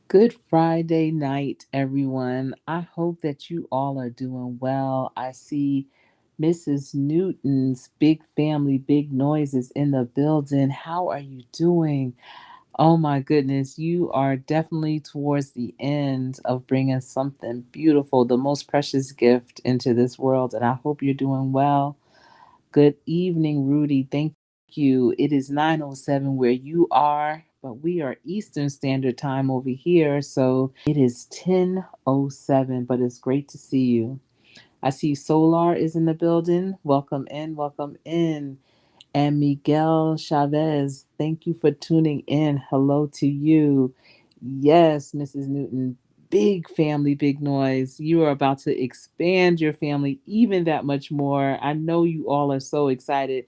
Good Friday night, everyone. I hope that you all are doing well. I see Mrs. Newton's big family, big noises in the building. How are you doing? Oh my goodness, you are definitely towards the end of bringing something beautiful, the most precious gift into this world. And I hope you're doing well. Good evening, Rudy. Thank you. It is 9:07 where you are, but we are Eastern Standard Time over here. So it is 10:07, but it's great to see you. I see Solar is in the building. Welcome in, welcome in. And Miguel Chavez, thank you for tuning in. Hello to you. Yes, Mrs. Newton, big family, big noise. You are about to expand your family even that much more. I know you all are so excited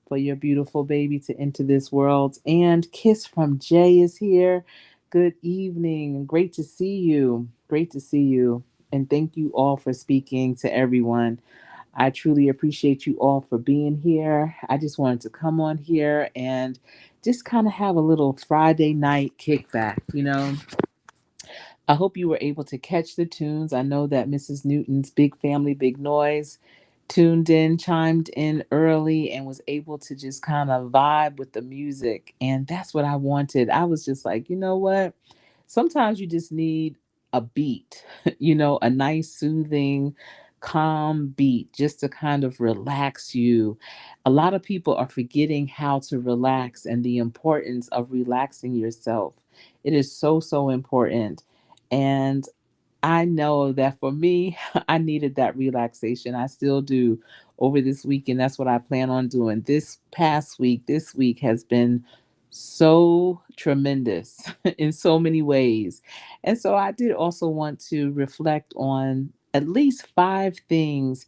for your beautiful baby to enter this world. And Kiss from Jay is here. Good evening. Great to see you. Great to see you. And thank you all for speaking to everyone. I truly appreciate you all for being here. I just wanted to come on here and just kind of have a little Friday night kickback. I hope you were able to catch the tunes. I know that Mrs. Newton's Big Family, Big Noise tuned in, chimed in early, and was able to just kind of vibe with the music. And that's what I wanted. I was just like, you know what? Sometimes you just need a beat, a nice, soothing, calm beat just to kind of relax you. A lot of people are forgetting how to relax and the importance of relaxing yourself. It is so, so important. And I know that for me, I needed that relaxation. I still do over this weekend. That's what I plan on doing. This week has been so tremendous in so many ways. And so I did also want to reflect on at least five things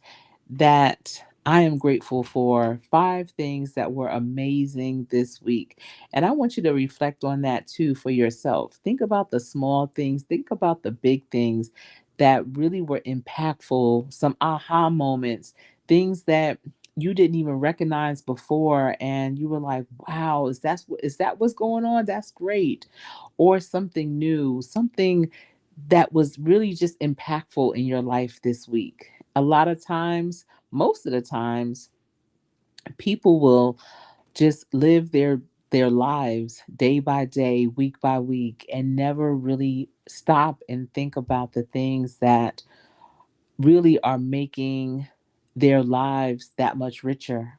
that I am grateful for, five things that were amazing this week. And I want you to reflect on that too for yourself. Think about the small things, think about the big things that really were impactful, some aha moments, things that you didn't even recognize before and you were like, "Wow, is that what's going on? That's great." Or something new, something that was really just impactful in your life this week. A lot of times, most of the times, people will just live their lives day by day, week by week, and never really stop and think about the things that really are making their lives that much richer.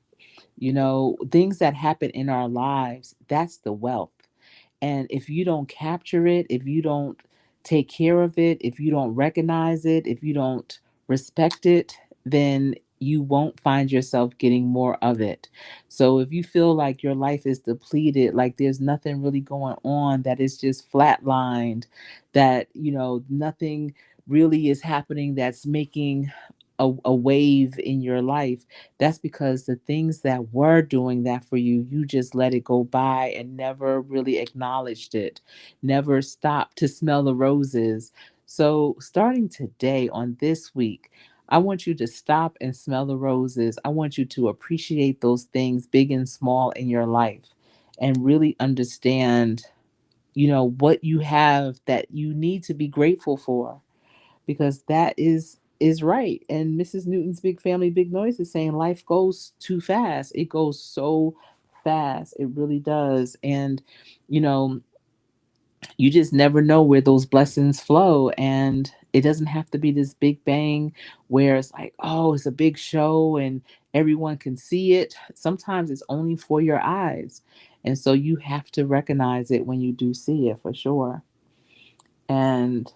Things that happen in our lives, that's the wealth. And if you don't capture it, if you don't take care of it, if you don't recognize it, if you don't respect it, then you won't find yourself getting more of it. So if you feel like your life is depleted, like there's nothing really going on, that is just flatlined, that, nothing really is happening that's making a wave in your life, that's because the things that were doing that for you, you just let it go by and never really acknowledged it, never stopped to smell the roses. So, starting today on this week, I want you to stop and smell the roses. I want you to appreciate those things, big and small, in your life and really understand, what you have that you need to be grateful for, because that is right. And Mrs. Newton's Big Family, Big Noise is saying life goes too fast. It goes so fast. It really does. And you know, you just never know where those blessings flow. And it doesn't have to be this big bang where it's like, oh, it's a big show and everyone can see it. Sometimes it's only for your eyes. And so you have to recognize it when you do see it, for sure. And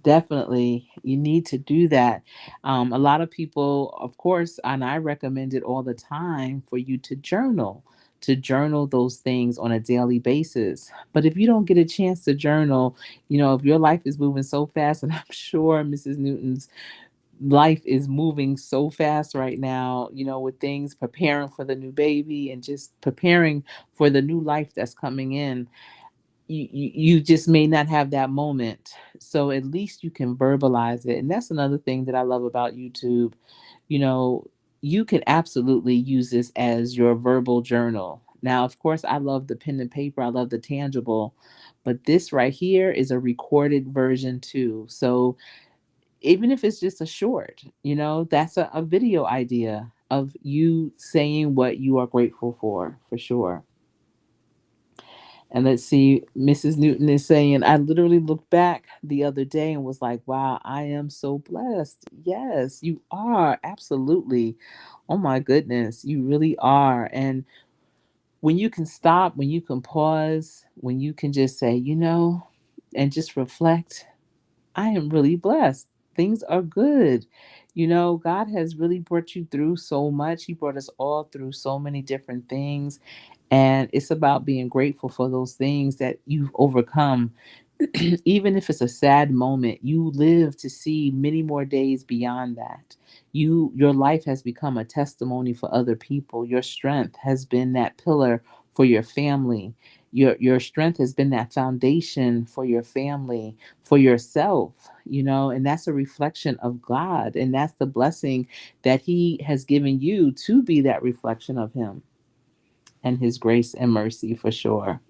definitely, you need to do that. A lot of people, of course, and I recommend it all the time for you to journal those things on a daily basis. But if you don't get a chance to journal, if your life is moving so fast, and I'm sure Mrs. Newton's life is moving so fast right now, with things preparing for the new baby and just preparing for the new life that's coming in, you just may not have that moment. So at least you can verbalize it. And that's another thing that I love about YouTube. You know, you can absolutely use this as your verbal journal. Now, of course, I love the pen and paper, I love the tangible, but this right here is a recorded version too. So even if it's just a short, that's a video idea of you saying what you are grateful for sure. And let's see, Mrs. Newton is saying, I literally looked back the other day and was like, wow, I am so blessed. Yes, you are. Absolutely. Oh my goodness, you really are. And when you can stop, when you can pause, when you can just say, and just reflect, I am really blessed. Things are good. God has really brought you through so much. He brought us all through so many different things. And it's about being grateful for those things that you've overcome. Even if it's a sad moment, you live to see many more days beyond that. Your life has become a testimony for other people. Your strength has been that pillar for your family. Your strength has been that foundation for your family, for yourself, and that's a reflection of God. And that's the blessing that He has given you to be that reflection of Him and His grace and mercy for sure.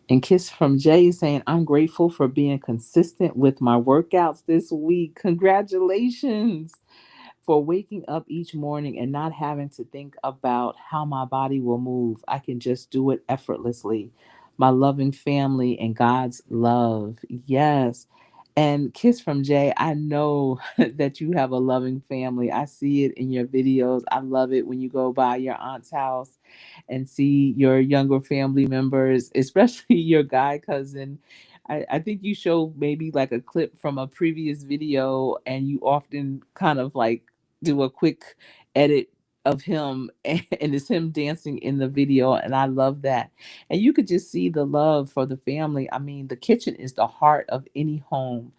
And Kiss from Jay saying, I'm grateful for being consistent with my workouts this week. Congratulations for waking up each morning and not having to think about how my body will move. I can just do it effortlessly. My loving family and God's love. Yes. And Kiss from Jay, I know that you have a loving family. I see it in your videos. I love it when you go by your aunt's house and see your younger family members, especially your guy cousin. I think you show maybe like a clip from a previous video, and you often kind of like do a quick edit of him and it's him dancing in the video, and I love that. And you could just see the love for the family. I mean, the kitchen is the heart of any home,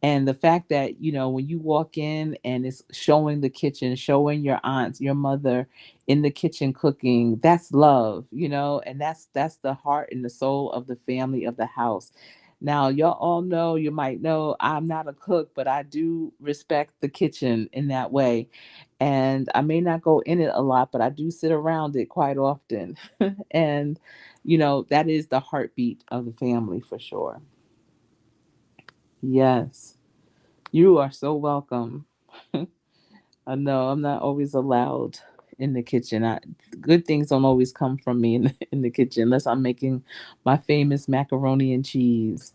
and the fact that when you walk in and it's showing the kitchen, showing your aunts, your mother in the kitchen cooking, that's love, and that's the heart and the soul of the family of the house. Now, y'all all know, you might know, I'm not a cook, but I do respect the kitchen in that way. And I may not go in it a lot, but I do sit around it quite often. And, that is the heartbeat of the family for sure. Yes, you are so welcome. I know I'm not always allowed in the kitchen. Good things don't always come from me in the kitchen unless I'm making my famous macaroni and cheese.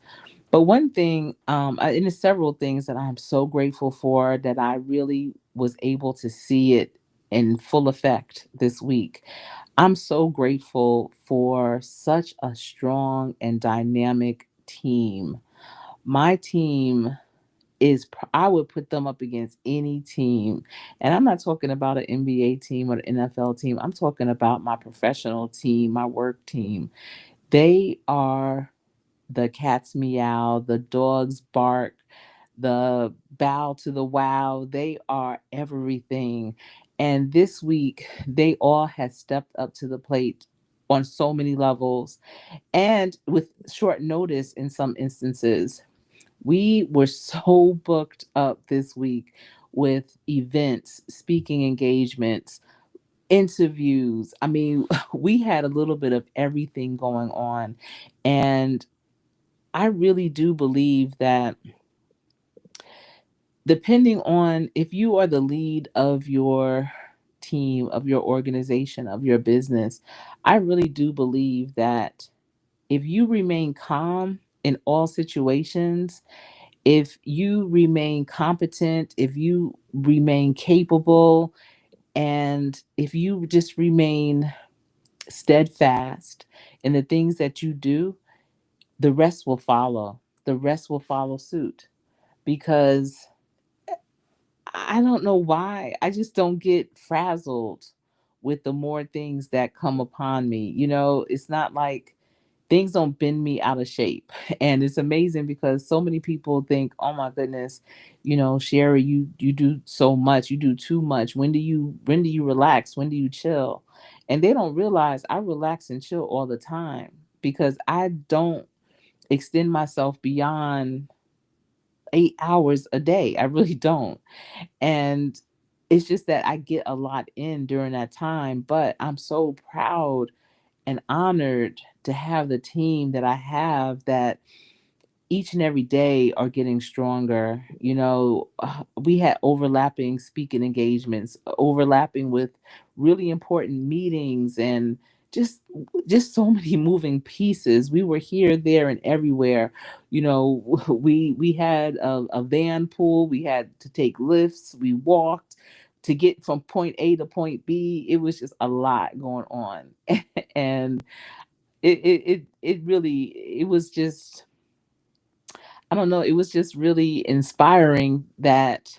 But one thing, and there's several things that I'm so grateful for that I really was able to see it in full effect this week. I'm so grateful for such a strong and dynamic team. My team I would put them up against any team. And I'm not talking about an NBA team or an NFL team. I'm talking about my professional team, my work team. They are the cats meow, the dogs bark, the bow to the wow. They are everything. And this week, they all have stepped up to the plate on so many levels and with short notice in some instances. We were so booked up this week with events, speaking engagements, interviews. I mean, we had a little bit of everything going on. And I really do believe that depending on if you are the lead of your team, of your organization, of your business, I really do believe that if you remain calm in all situations, if you remain competent, if you remain capable, and if you just remain steadfast in the things that you do, the rest will follow. The rest will follow suit because I don't know why. I just don't get frazzled with the more things that come upon me. It's not like things don't bend me out of shape. And it's amazing because so many people think, "Oh my goodness, Sherry, you do so much. You do too much. When do you relax? When do you chill?" And they don't realize I relax and chill all the time because I don't extend myself beyond 8 hours a day. I really don't. And It's just that I get a lot in during that time, but I'm so proud and honored to have the team that I have that each and every day are getting stronger. We had overlapping speaking engagements, overlapping with really important meetings, and just just so many moving pieces. We were here, there, and everywhere. We had a van pool. We had to take lifts. We walked to get from point A to point B. It was just a lot going on, and it really, it was just, I don't know, it was just really inspiring that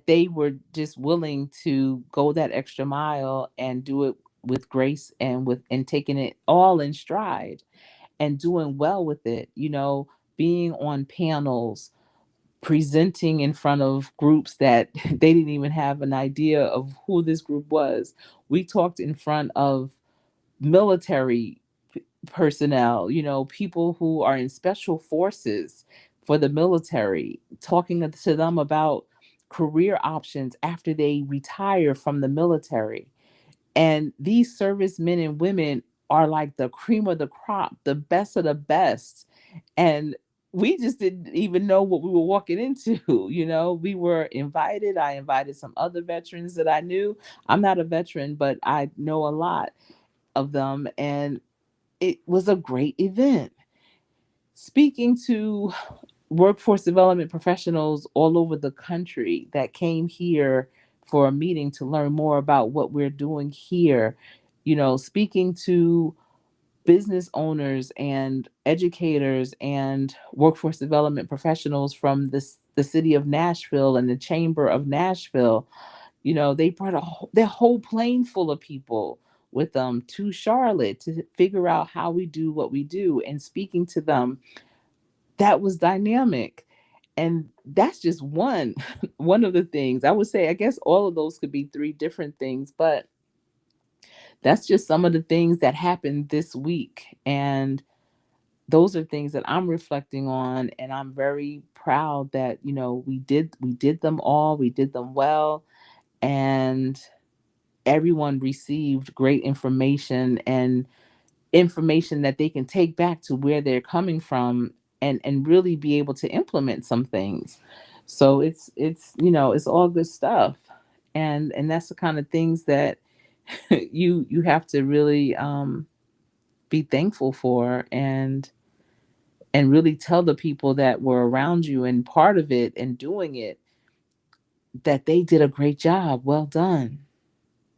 they were just willing to go that extra mile and do it with grace and taking it all in stride and doing well with it, being on panels, presenting in front of groups that they didn't even have an idea of who this group was. We talked in front of military personnel, people who are in special forces for the military, talking to them about career options after they retire from the military. And these servicemen and women are like the cream of the crop, the best of the best. And we just didn't even know what we were walking into. We were invited. I invited some other veterans that I knew. I'm not a veteran, but I know a lot of them. And it was a great event. Speaking to workforce development professionals all over the country that came here for a meeting to learn more about what we're doing here, speaking to business owners and educators and workforce development professionals from the city of Nashville and the Chamber of Nashville. They brought their whole plane full of people with them to Charlotte to figure out how we do what we do, and speaking to them, that was dynamic. And that's just one one of the things. I would say, I guess all of those could be three different things, but that's just some of the things that happened this week. And those are things that I'm reflecting on, and I'm very proud that, we did them all, we did them well, and everyone received great information, and information that they can take back to where they're coming from, and really be able to implement some things. So it's all good stuff. And that's the kind of things that you have to really be thankful for, and really tell the people that were around you and part of it and doing it, that they did a great job, well done,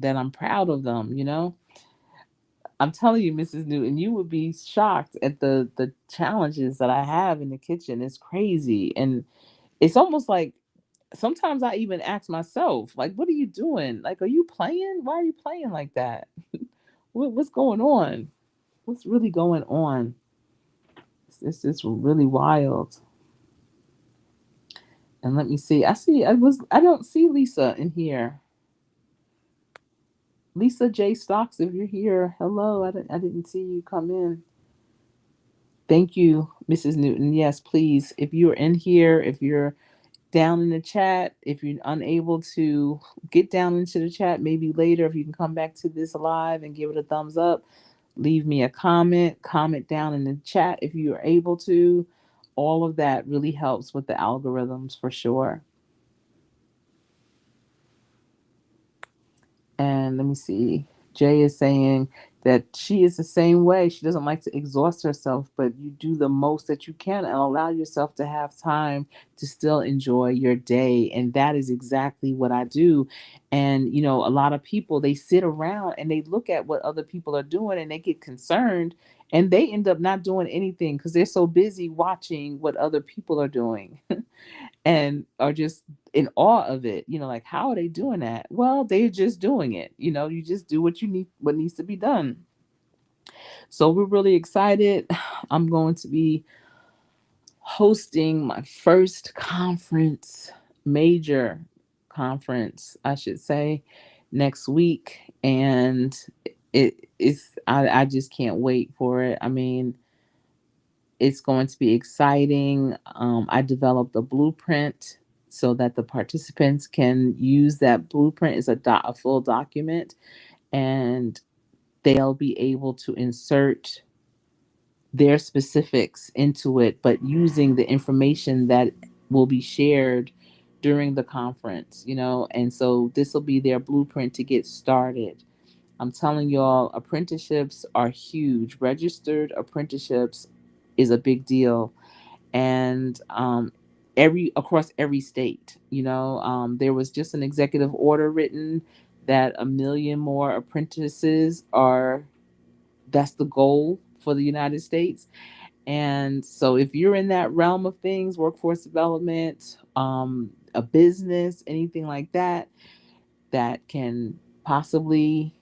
that I'm proud of them. I'm telling you, Mrs. Newton, you would be shocked at the challenges that I have in the kitchen. It's crazy. And it's almost like sometimes I even ask myself, like, what are you doing? Like, are you playing? Why are you playing like that? What's going on? What's really going on? It's just really wild. And let me see. I don't see Lisa in here. Lisa J. Stocks, if you're here, hello. I didn't see you come in. Thank you, Mrs. Newton. Yes, please. If you're in here, if you're down in the chat, if you're unable to get down into the chat, maybe later, if you can come back to this live and give it a thumbs up, leave me a comment down in the chat if you are able to. All of that really helps with the algorithms for sure. And let me see. Jay is saying that she is the same way. She doesn't like to exhaust herself, but you do the most that you can and allow yourself to have time to still enjoy your day. And that is exactly what I do. And, a lot of people, they sit around and they look at what other people are doing and they get concerned, and they end up not doing anything because they're so busy watching what other people are doing. And are just in awe of it. Like, how are they doing that? Well, they're just doing it. You just do what needs to be done. So we're really excited. I'm going to be hosting my first conference, major conference, I should say, next week. And I just can't wait for it. I mean, it's going to be exciting. I developed a blueprint so that the participants can use that blueprint as a full document, and they'll be able to insert their specifics into it, but using the information that will be shared during the conference, and so this will be their blueprint to get started. I'm telling y'all, apprenticeships are huge. Registered apprenticeships is a big deal, and every across every state. There was just an executive order written that a million more apprentices are. That's the goal for the United States. And so, if you're in that realm of things, workforce development, a business, anything like that, that can possibly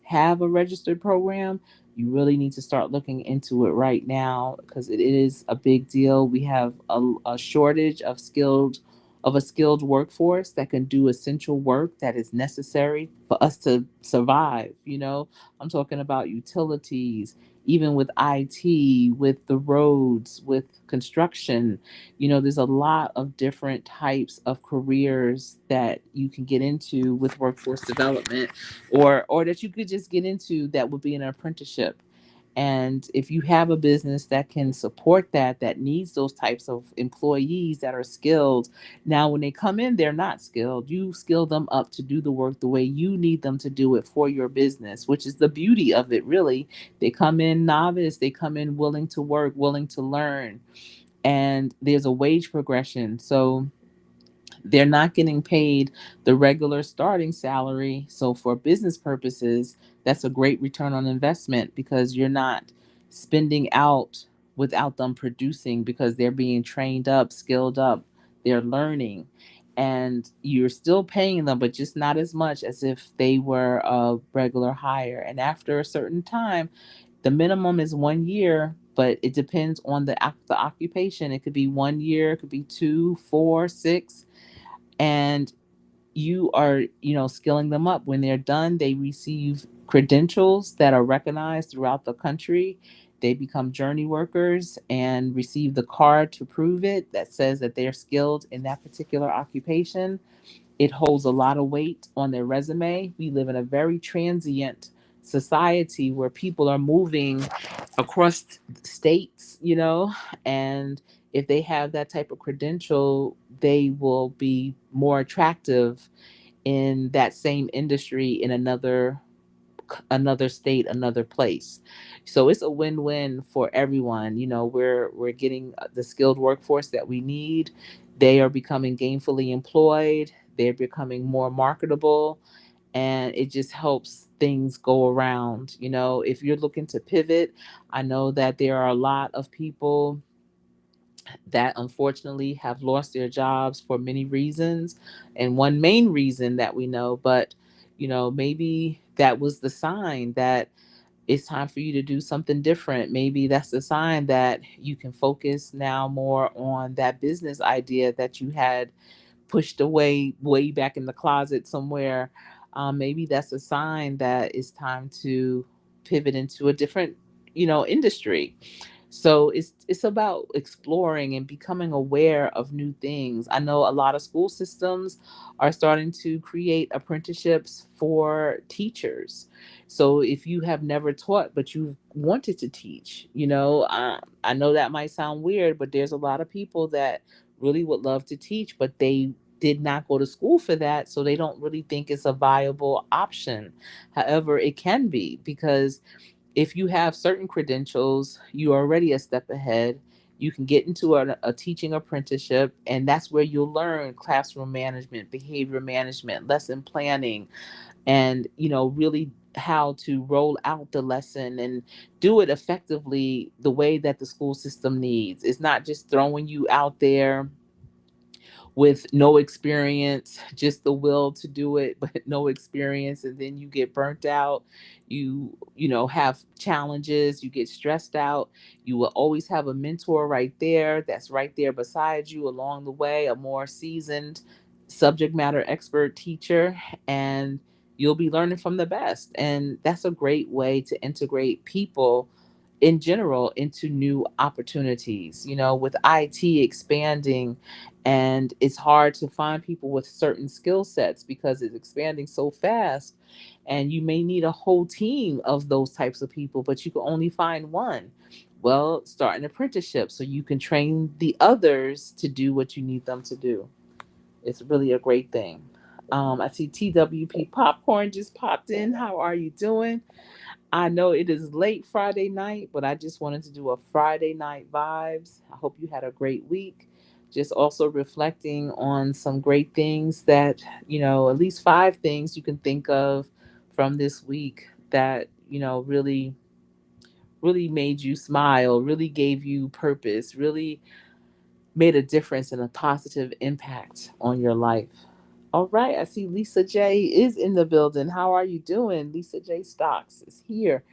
have a registered program, you really need to start looking into it right now because it is a big deal. We have a shortage of a skilled workforce that can do essential work that is necessary for us to survive. I'm talking about utilities, even with IT, with the roads, with construction. There's a lot of different types of careers that you can get into with workforce development, or that you could just get into that would be an apprenticeship. And if you have a business that can support that needs those types of employees that are skilled, now when they come in, they're not skilled. You skill them up to do the work the way you need them to do it for your business, which is the beauty of it, really. They come in novice, they come in willing to work, willing to learn, and there's a wage progression. So they're not getting paid the regular starting salary. So, for business purposes, that's a great return on investment because you're not spending out without them producing because they're being trained up, skilled up, they're learning. And you're still paying them, but just not as much as if they were a regular hire. And after a certain time, the minimum is 1 year, but it depends on the occupation. It could be 1 year, it could be 2, 4, 6, and you are skilling them up. When they're done, they receive credentials that are recognized throughout the country. They become journey workers and receive the card to prove it that says that they're skilled in that particular occupation. It holds a lot of weight on their resume. We live in a very transient society where people are moving across states, and if they have that type of credential, they will be more attractive in that same industry in another state, another place. So it's a win-win for everyone. We're getting the skilled workforce that we need. They are becoming gainfully employed. They're becoming more marketable, and it just helps things go around. If you're looking to pivot, I know that there are a lot of people that unfortunately have lost their jobs for many reasons. And one main reason that we know, but maybe that was the sign that it's time for you to do something different. Maybe that's the sign that you can focus now more on that business idea that you had pushed away way back in the closet somewhere. Maybe that's a sign that it's time to pivot into a different, industry. So it's about exploring and becoming aware of new things. I know a lot of school systems are starting to create apprenticeships for teachers. So if you have never taught but you've wanted to teach, I know that might sound weird, but there's a lot of people that really would love to teach, but they did not go to school for that, so they don't really think it's a viable option. However, it can be because if you have certain credentials, you're already a step ahead. You can get into a teaching apprenticeship, and that's where you'll learn classroom management, behavior management, lesson planning, and really how to roll out the lesson and do it effectively the way that the school system needs. It's not just throwing you out there with no experience, just the will to do it, but no experience, and then you get burnt out. Have challenges, you get stressed out. You will always have a mentor right there that's right there beside you along the way, a more seasoned subject matter expert teacher, and you'll be learning from the best. And that's a great way to integrate people in general into new opportunities. With IT expanding, and it's hard to find people with certain skill sets because it's expanding so fast. And you may need a whole team of those types of people, but you can only find one. Well, start an apprenticeship so you can train the others to do what you need them to do. It's really a great thing. I see TWP Popcorn just popped in. How are you doing? I know it is late Friday night, but I just wanted to do a Friday night vibes. I hope you had a great week. Just also reflecting on some great things that, at least five things you can think of from this week that, really, really made you smile, really gave you purpose, really made a difference and a positive impact on your life. All right, I see Lisa J is in the building. How are you doing? Lisa J Stocks is here.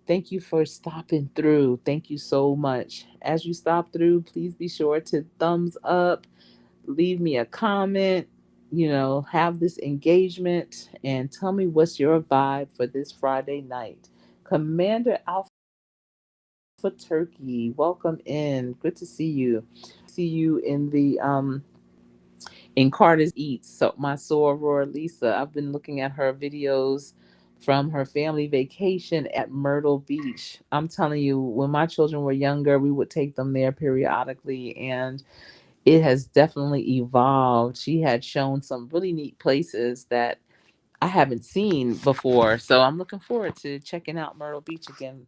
Thank you for stopping through. Thank you so much. As you stop through, please be sure to thumbs up, leave me a comment, have this engagement, and tell me what's your vibe for this Friday night. Commander Alpha Turkey, welcome in. Good to see you. See you in Carter's Eats. So my soror Lisa, I've been looking at her videos from her family vacation at Myrtle Beach. I'm telling you, when my children were younger, we would take them there periodically, and it has definitely evolved. She had shown some really neat places that I haven't seen before. So I'm looking forward to checking out Myrtle Beach again.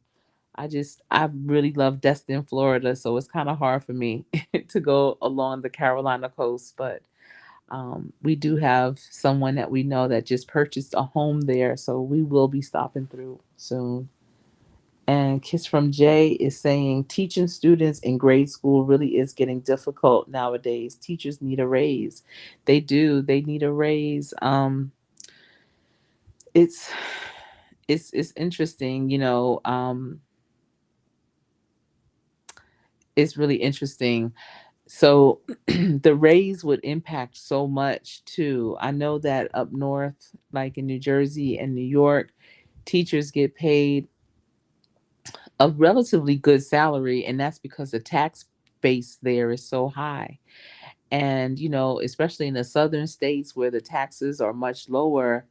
I really love Destin, Florida, so it's kind of hard for me to go along the Carolina coast, but we do have someone that we know that just purchased a home there, so we will be stopping through soon. And Kiss from Jay is saying teaching students in grade school really is getting difficult nowadays. Teachers need a raise. They do. They need a raise. It's it's interesting. It's really interesting. So the raise would impact so much too. I know that up north, like in New Jersey and New York, teachers get paid a relatively good salary, and that's because the tax base there is so high. And, especially in the southern states where the taxes are much lower,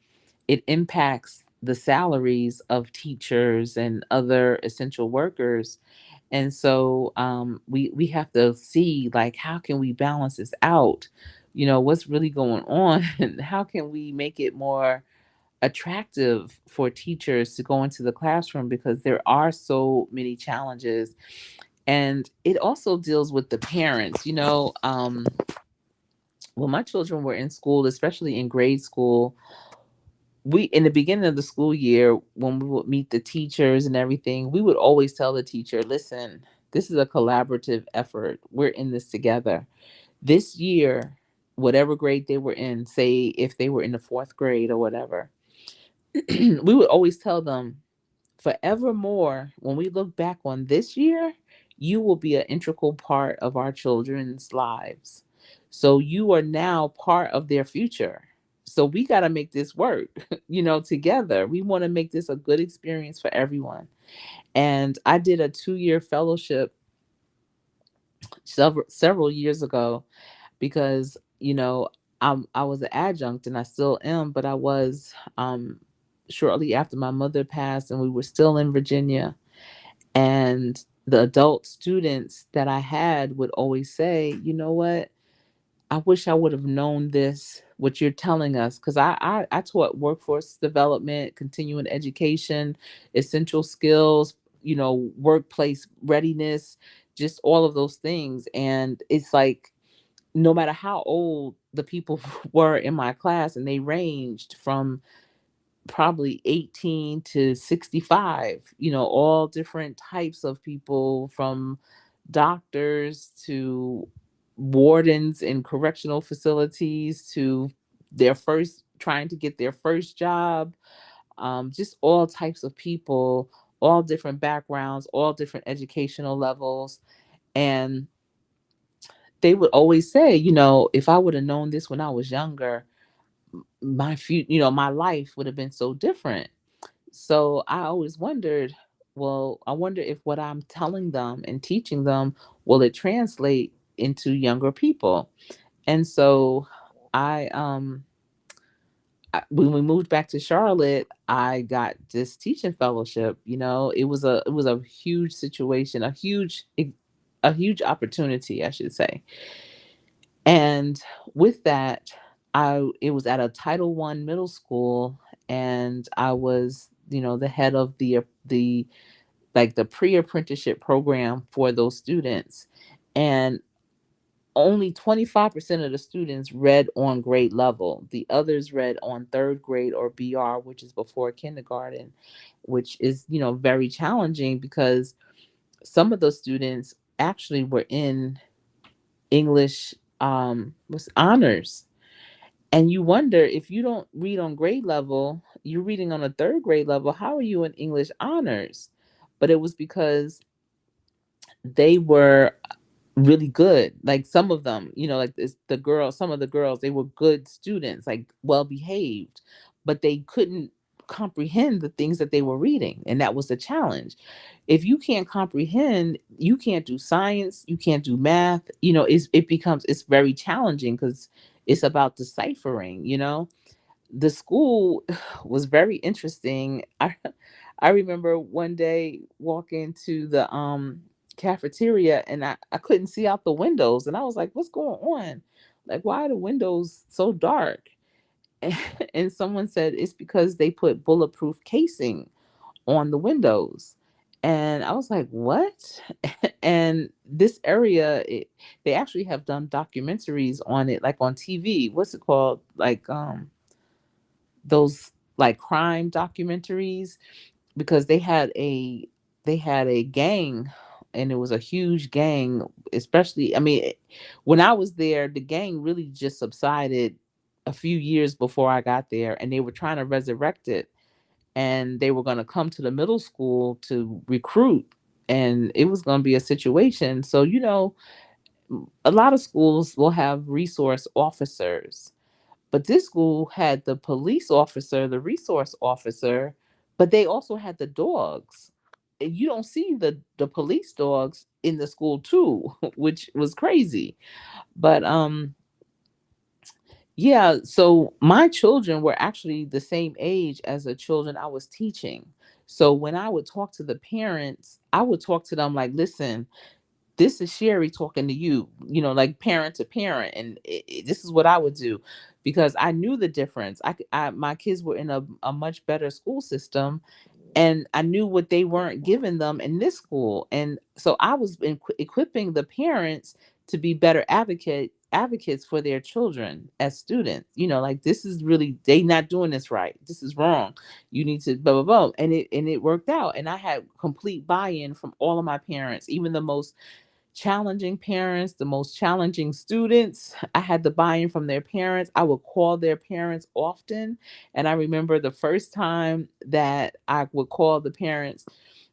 it impacts the salaries of teachers and other essential workers. And so we have to see, like, how can we balance this out? What's really going on, and how can we make it more attractive for teachers to go into the classroom, because there are so many challenges. And it also deals with the parents. When my children were in school, especially in grade school, we in the beginning of the school year, when we would meet the teachers and everything, we would always tell the teacher, listen, this is a collaborative effort, we're in this together. This year, whatever grade they were in, say if they were in the fourth grade or whatever, we would always tell them, forevermore, when we look back on this year, you will be an integral part of our children's lives. So you are now part of their future. So we got to make this work, together. We want to make this a good experience for everyone. And I did a 2-year fellowship several years ago because, I was an adjunct and I still am, but I was shortly after my mother passed, and we were still in Virginia. And the adult students that I had would always say, you know what? I wish I would have known this, what you're telling us. Because I taught workforce development, continuing education, essential skills, workplace readiness, just all of those things. And it's like, no matter how old the people were in my class, and they ranged from probably 18 to 65, all different types of people, from doctors to wardens in correctional facilities to their first trying to get their first job, just all types of people, all different backgrounds, all different educational levels. And they would always say, if I would have known this when I was younger, my life would have been so different. So I always wondered, well, I wonder if what I'm telling them and teaching them, will it translate into younger people? And so I when we moved back to Charlotte, I got this teaching fellowship. It was a huge situation, a huge opportunity, I should say. And with that, I it was at a Title One middle school, and I was, the head of the like the pre-apprenticeship program for those students. And only 25% of the students read on grade level. The others read on third grade or BR, which is before kindergarten, which is, very challenging because some of those students actually were in English was honors. And you wonder, if you don't read on grade level, you're reading on a third grade level, how are you in English honors? But it was because they were really good. Like some of them, like some of the girls, they were good students, like well behaved, but they couldn't comprehend the things that they were reading. And that was the challenge. If you can't comprehend, you can't do science, you can't do math, it's very challenging because it's about deciphering, the school was very interesting. I remember one day walking to the cafeteria, and I couldn't see out the windows, and I was like, what's going on? Like, why are the windows so dark? And someone said it's because they put bulletproof casing on the windows. And I was like, what? And this area, they actually have done documentaries on it, like on TV. What's it called? Like those like crime documentaries, because they had a gang, and it was a huge gang. Especially, I mean, when I was there, the gang really just subsided a few years before I got there, and they were trying to resurrect it, and they were going to come to the middle school to recruit, and it was going to be a situation. So, a lot of schools will have resource officers, but this school had the police officer, the resource officer, but they also had the dogs. And you don't see the police dogs in the school too, which was crazy. But yeah, so my children were actually the same age as the children I was teaching. So when I would talk to the parents, I would talk to them like, listen, this is Sherry talking to you, like parent to parent. And this is what I would do, because I knew the difference. My kids were in a much better school system, and I knew what they weren't giving them in this school. And so I was equipping the parents to be better advocates for their children as students. Like, this is really, they not doing this right. This is wrong. You need to blah blah blah. And it worked out. And I had complete buy-in from all of my parents, even the most challenging parents, the most challenging students. I had the buy-in from their parents. I would call their parents often. And I remember the first time that I would call the parents,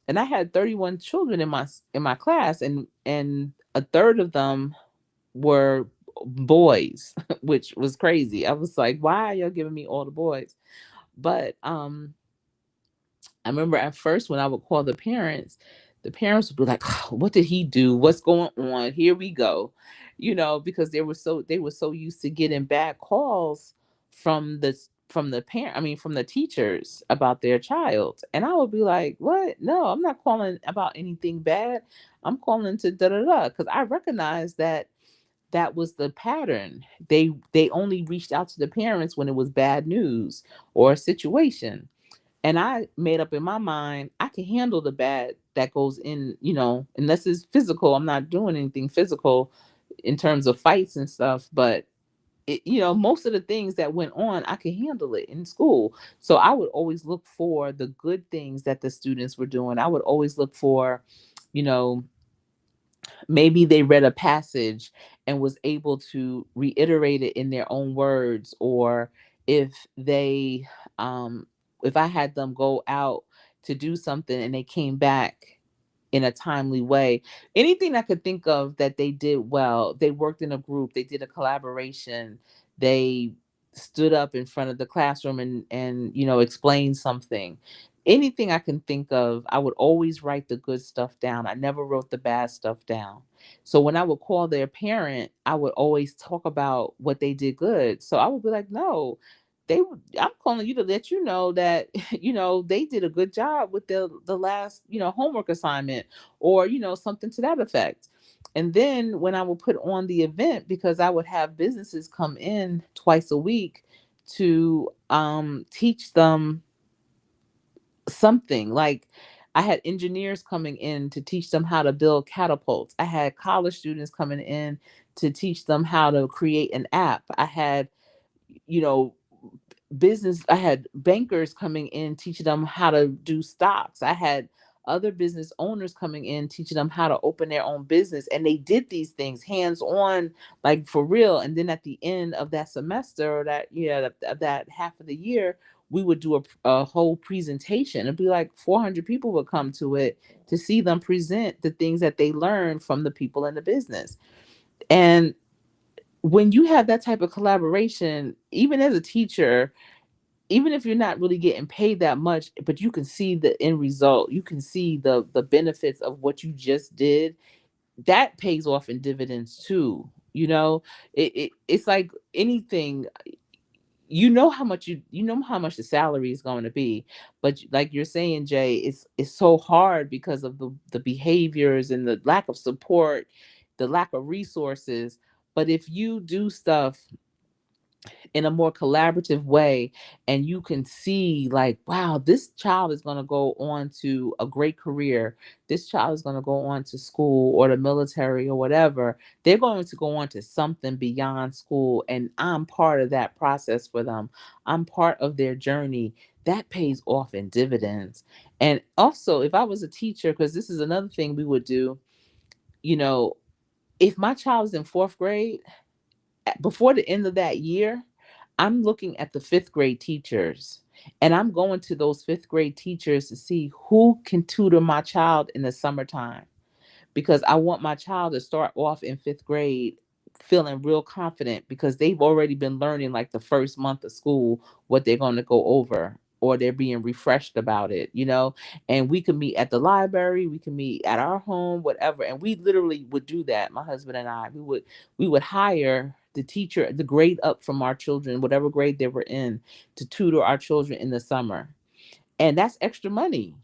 and I had 31 children in my class, and a third of them were boys, which was crazy. I was like, why are y'all giving me all the boys? But I remember at first when I would call the parents would be like, "Oh, what did he do? What's going on? Here we go." Because they were so used to getting bad calls from the parent, I mean from the teachers about their child. And I would be like, "What? No, I'm not calling about anything bad. I'm calling to da da da," because I recognized that was the pattern. They only reached out to the parents when it was bad news or a situation. And I made up in my mind, I can handle the bad that goes in, unless it's physical. I'm not doing anything physical in terms of fights and stuff. But, most of the things that went on, I could handle it in school. So I would always look for the good things that the students were doing. I would always look for, you know, maybe they read a passage and was able to reiterate it in their own words, or if they um if I had them go out to do something and they came back in a timely way. Anything I could think of that they did well. They worked in a group, they did a collaboration, they stood up in front of the classroom and explained something. anything I can think of, I would always write the good stuff down. I never wrote the bad stuff down. So when I would call their parent, I would always talk about what they did good. So I would be like, no, I'm calling you to let you know that they did a good job with the last homework assignment, or something to that effect. And then when I would put on the event, because I would have businesses come in twice a week to teach them something. Like, I had engineers coming in to teach them how to build catapults. I had college students coming in to teach them how to create an app. I had, you know, I had bankers coming in teaching them how to do stocks. I had other business owners coming in teaching them how to open their own business, and they did these things hands on, like for real. And then at the end of that semester, or that half of the year, we would do a whole presentation. It'd be like 400 people would come to it to see them present the things that they learned from the people in the business. And when you have that type of collaboration, even as a teacher, even if you're not really getting paid that much, but you can see the end result, you can see the benefits of what you just did, that pays off in dividends too. It's like anything. You know how much the salary is going to be, but like you're saying, Jay, it's so hard because of the behaviors and the lack of support, the lack of resources. But if you do stuff in a more collaborative way, and you can see, like, wow, this child is going to go on to a great career, this child is going to go on to school or the military or whatever, they're going to go on to something beyond school, and I'm part of that process for them, I'm part of their journey. That pays off in dividends. And also, if I was a teacher, because this is another thing we would do, you know if my child is in fourth grade, before the end of that year, I'm looking at the fifth grade teachers, and I'm going to those fifth grade teachers to see who can tutor my child in the summertime, because I want my child to start off in fifth grade feeling real confident, because they've already been learning, like, the first month of school, what they're going to go over, or they're being refreshed about it. And we could meet at the library, we can meet at our home, whatever. And we literally would do that, my husband and I. We would hire the teacher, the grade up from our children, whatever grade they were in, to tutor our children in the summer. And that's extra money.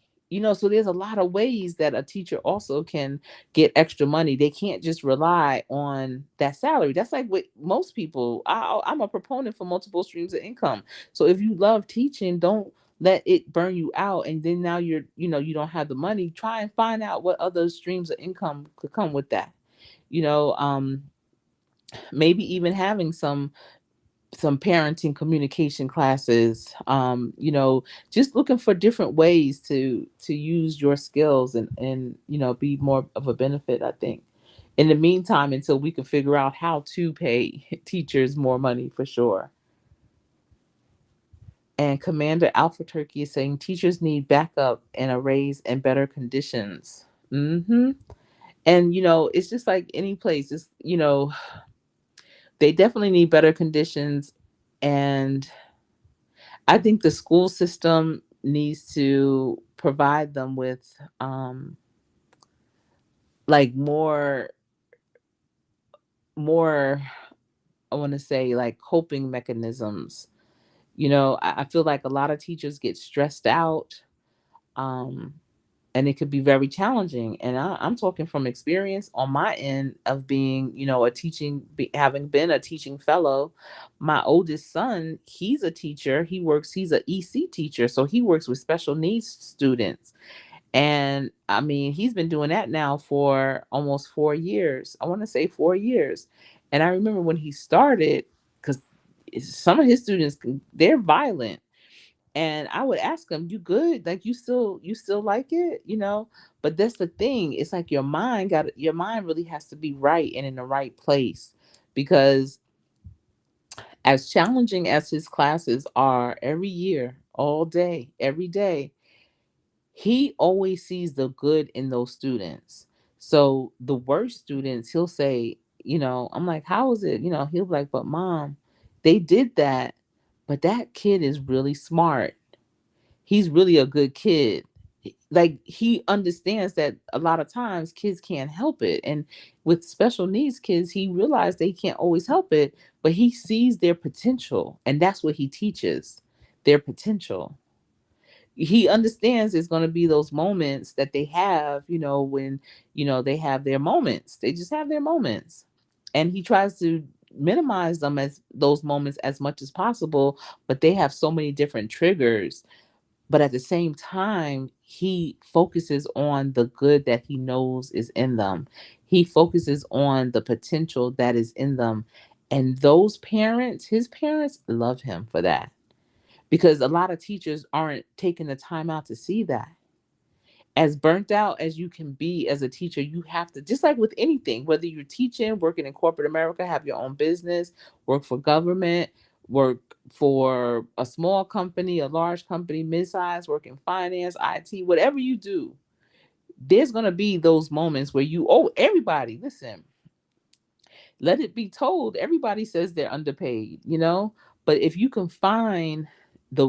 So there's a lot of ways that a teacher also can get extra money. They can't just rely on that salary. That's like with most people. I'm a proponent for multiple streams of income. So if you love teaching, don't let it burn you out, and then now you don't have the money. Try and find out what other streams of income could come with that. you know um Maybe even having some parenting communication classes, just looking for different ways to use your skills, and be more of a benefit, I think, in the meantime, until we can figure out how to pay teachers more money, for sure. And Commander Alpha Turkey is saying teachers need backup and a raise and better conditions. And it's just like any place. They definitely need better conditions. And I think the school system needs to provide them with, like, more, I want to say, like, coping mechanisms. I feel like a lot of teachers get stressed out, um, and it could be very challenging. And I'm talking from experience on my end of being, having been a teaching fellow. My oldest son, he's a teacher. He's a EC teacher, so he works with special needs students. And I mean, he's been doing that now for almost 4 years. I want to say 4 years. And I remember when he started, because some of his students, they're violent. And I would ask him, "You good? Like, you still like it?" But that's the thing. It's like your mind really has to be right and in the right place, because as challenging as his classes are every year, all day, every day, he always sees the good in those students. So the worst students, he'll say, I'm like, "How is it?" He'll be like, "But mom, they did that, but that kid is really smart. he's really a good kid. Like he understands that a lot of times kids can't help it, and with special needs kids he realized they can't always help it, but he sees their potential, and that's what he teaches, their potential. He understands there's going to be those moments that they have, when they have their moments, they just have their moments, and he tries to minimize them as those moments as much as possible, but they have so many different triggers. But at the same time, he focuses on the good that he knows is in them. He focuses on the potential that is in them. And those parents, his parents, love him for that, because a lot of teachers aren't taking the time out to see that. As burnt out as you can be as a teacher, you have to, just like with anything, whether you're teaching, working in corporate America, have your own business, work for government, work for a small company, a large company, mid-size, work in finance, IT, whatever you do, there's going to be those moments where everybody, listen, let it be told, everybody says they're underpaid, but if you can find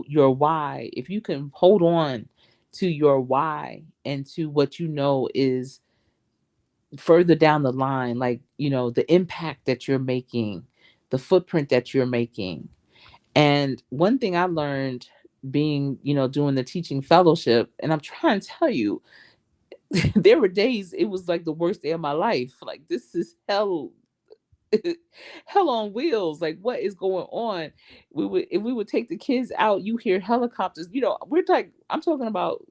your why, if you can hold on to your why and to what is further down the line, like the impact that you're making, the footprint that you're making. And one thing I learned being, doing the teaching fellowship, and I'm trying to tell you, there were days it was like the worst day of my life. Like, this is hell. Hell on wheels. Like, what is going on? If we would take the kids out, you hear helicopters. I'm talking about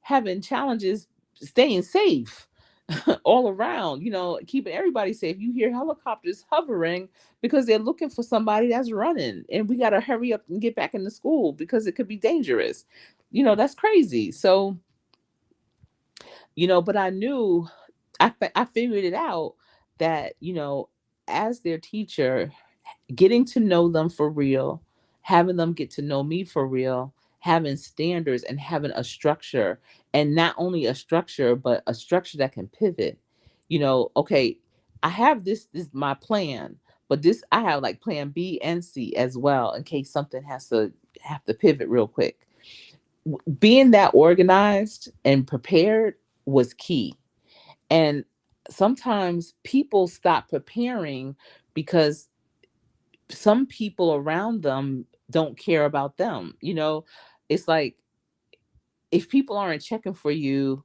having challenges staying safe all around, keeping everybody safe. You hear helicopters hovering because they're looking for somebody that's running, and we got to hurry up and get back into school because it could be dangerous. That's crazy. So, but I knew, I figured it out that, as their teacher, getting to know them for real, having them get to know me for real, having standards and having a structure, and not only a structure, but a structure that can pivot. Okay, I have this my plan, but this I have like plan B and C as well in case something have to pivot real quick. Being that organized and prepared was key. And sometimes people stop preparing because some people around them don't care about them. It's like, if people aren't checking for you,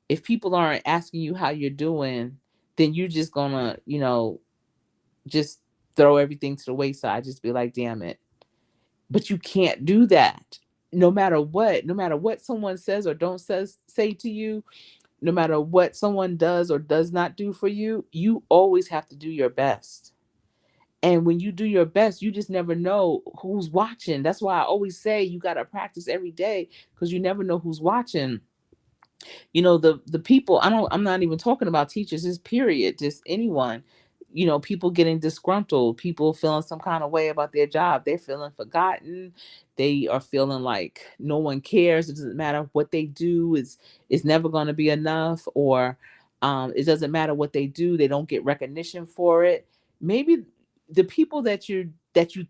if people aren't asking you how you're doing, then you're just gonna, just throw everything to the wayside, just be like, damn it. But you can't do that. No matter what someone says or don't say to you, no matter what someone does or does not do for you, you always have to do your best. And when you do your best, you just never know who's watching. That's why I always say you got to practice every day, because you never know who's watching. The people, I'm not even talking about teachers, just period, just anyone. People getting disgruntled, people feeling some kind of way about their job, they're feeling forgotten, they are feeling like no one cares, it doesn't matter what they do, it's never going to be enough, or it doesn't matter what they do, they don't get recognition for it. Maybe the people that you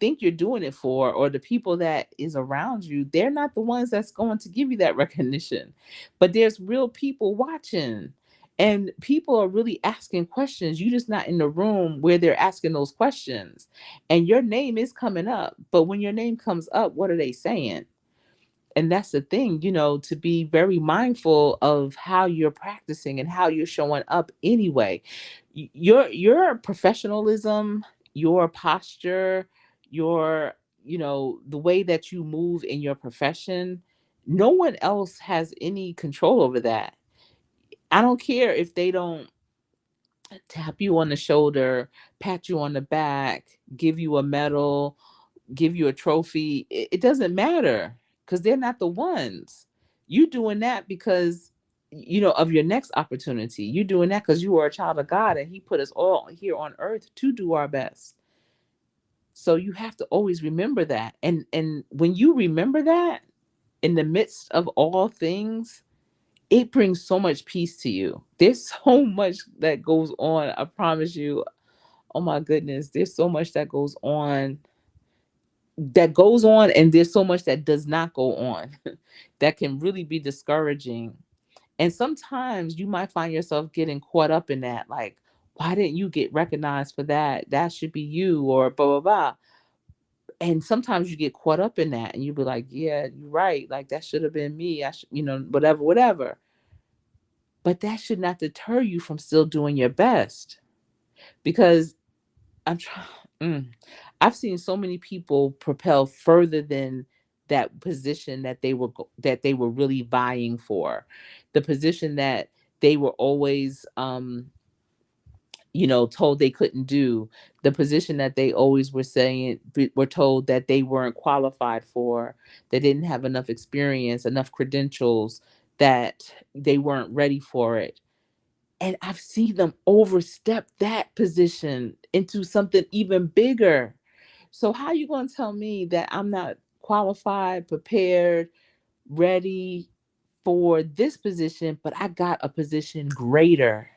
think you're doing it for, or the people that is around you, they're not the ones that's going to give you that recognition. But there's real people watching, and people are really asking questions. You're just not in the room where they're asking those questions, and your name is coming up. But when your name comes up, what are they saying? And that's the thing, to be very mindful of how you're practicing and how you're showing up anyway. Your professionalism, your posture, your the way that you move in your profession, no one else has any control over that. I don't care if they don't tap you on the shoulder, pat you on the back, give you a medal, give you a trophy. It doesn't matter, because they're not the ones. You doing that because of your next opportunity. You doing that because you are a child of God, and He put us all here on earth to do our best. So you have to always remember that. And when you remember that in the midst of all things, it brings so much peace to you. There's so much that goes on. I promise you. Oh my goodness, there's so much that goes on that goes on, and there's so much that does not go on that can really be discouraging. And sometimes you might find yourself getting caught up in that, like, why didn't you get recognized for that? That should be you, or blah, blah, blah. And sometimes you get caught up in that and you be like, yeah, you're right. Like, that should have been me. I should, whatever, whatever. But that should not deter you from still doing your best, because I'm trying. Mm, I've seen so many people propel further than that position that that they were really vying for, the position that they were always, told they couldn't do, the position that they always were saying, were told that they weren't qualified for, they didn't have enough experience, enough credentials, that they weren't ready for it. And I've seen them overstep that position into something even bigger. So how you going to tell me that I'm not qualified, prepared, ready for this position, but I got a position greater?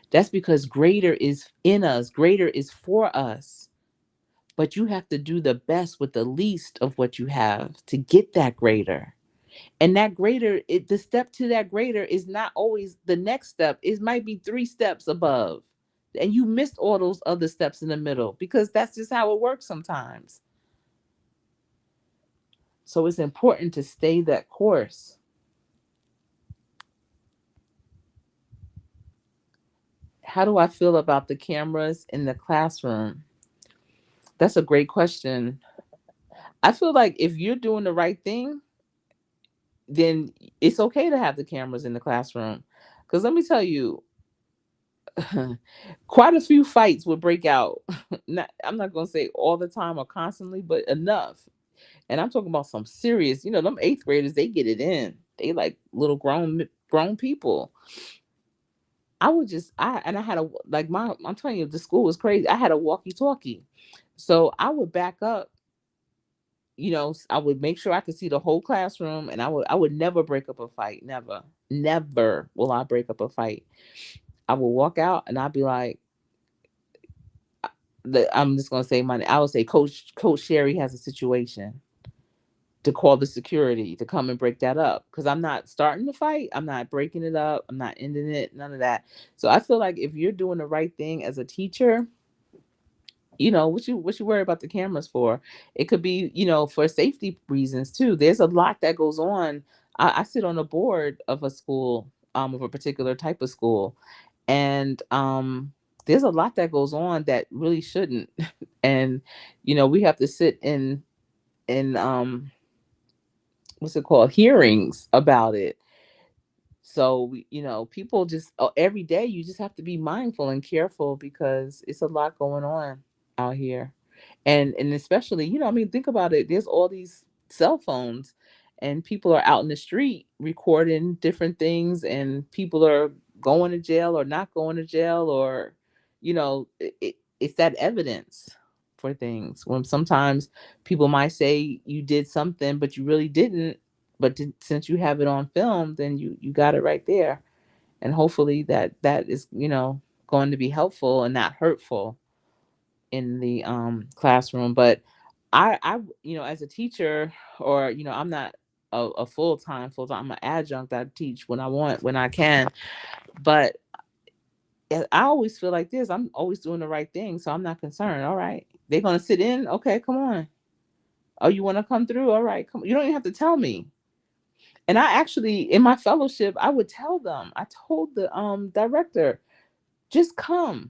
That's because greater is in us, greater is for us. But you have to do the best with the least of what you have to get that greater. And that greater, the step to that greater is not always the next step. It might be 3 steps above. And you missed all those other steps in the middle, because that's just how it works sometimes. So it's important to stay that course. How do I feel about the cameras in the classroom? That's a great question. I feel like if you're doing the right thing, then it's okay to have the cameras in the classroom. Because let me tell you, quite a few fights would break out. I'm not going to say all the time or constantly, but enough. And I'm talking about some serious, them eighth graders, they get it in. They like little grown people. I had a, like, I'm telling you, the school was crazy. I had a walkie talkie. So I would back up, I would make sure I could see the whole classroom, and I would never break up a fight. Never. Never will I break up a fight. I will walk out and I'd be like, I'm just gonna say I would say, Coach Sherry has a situation, to call the security to come and break that up, because I'm not starting the fight. I'm not breaking it up. I'm not ending it. None of that. So I feel like if you're doing the right thing as a teacher, what you worry about the cameras for? It could be, for safety reasons too. There's a lot that goes on. I sit on a board of a school, of a particular type of school, and there's a lot that goes on that really shouldn't. And we have to sit in what's it called, hearings about it. So people just, every day you just have to be mindful and careful, because it's a lot going on out here. And especially, I mean, think about it, there's all these cell phones, and people are out in the street recording different things, and people are going to jail or not going to jail, or it's that evidence for things, when sometimes people might say you did something but you really didn't. But since you have it on film, then you got it right there. And hopefully that is, going to be helpful and not hurtful in the classroom. But I as a teacher, or I'm not a full time, I'm an adjunct. I teach when I want, when I can. But I always feel like this, I'm always doing the right thing, so I'm not concerned. All right, they're gonna sit in, okay, come on. Oh, you want to come through? All right, come. You don't even have to tell me. And I actually, in my fellowship, I would tell them. I told the director, just come.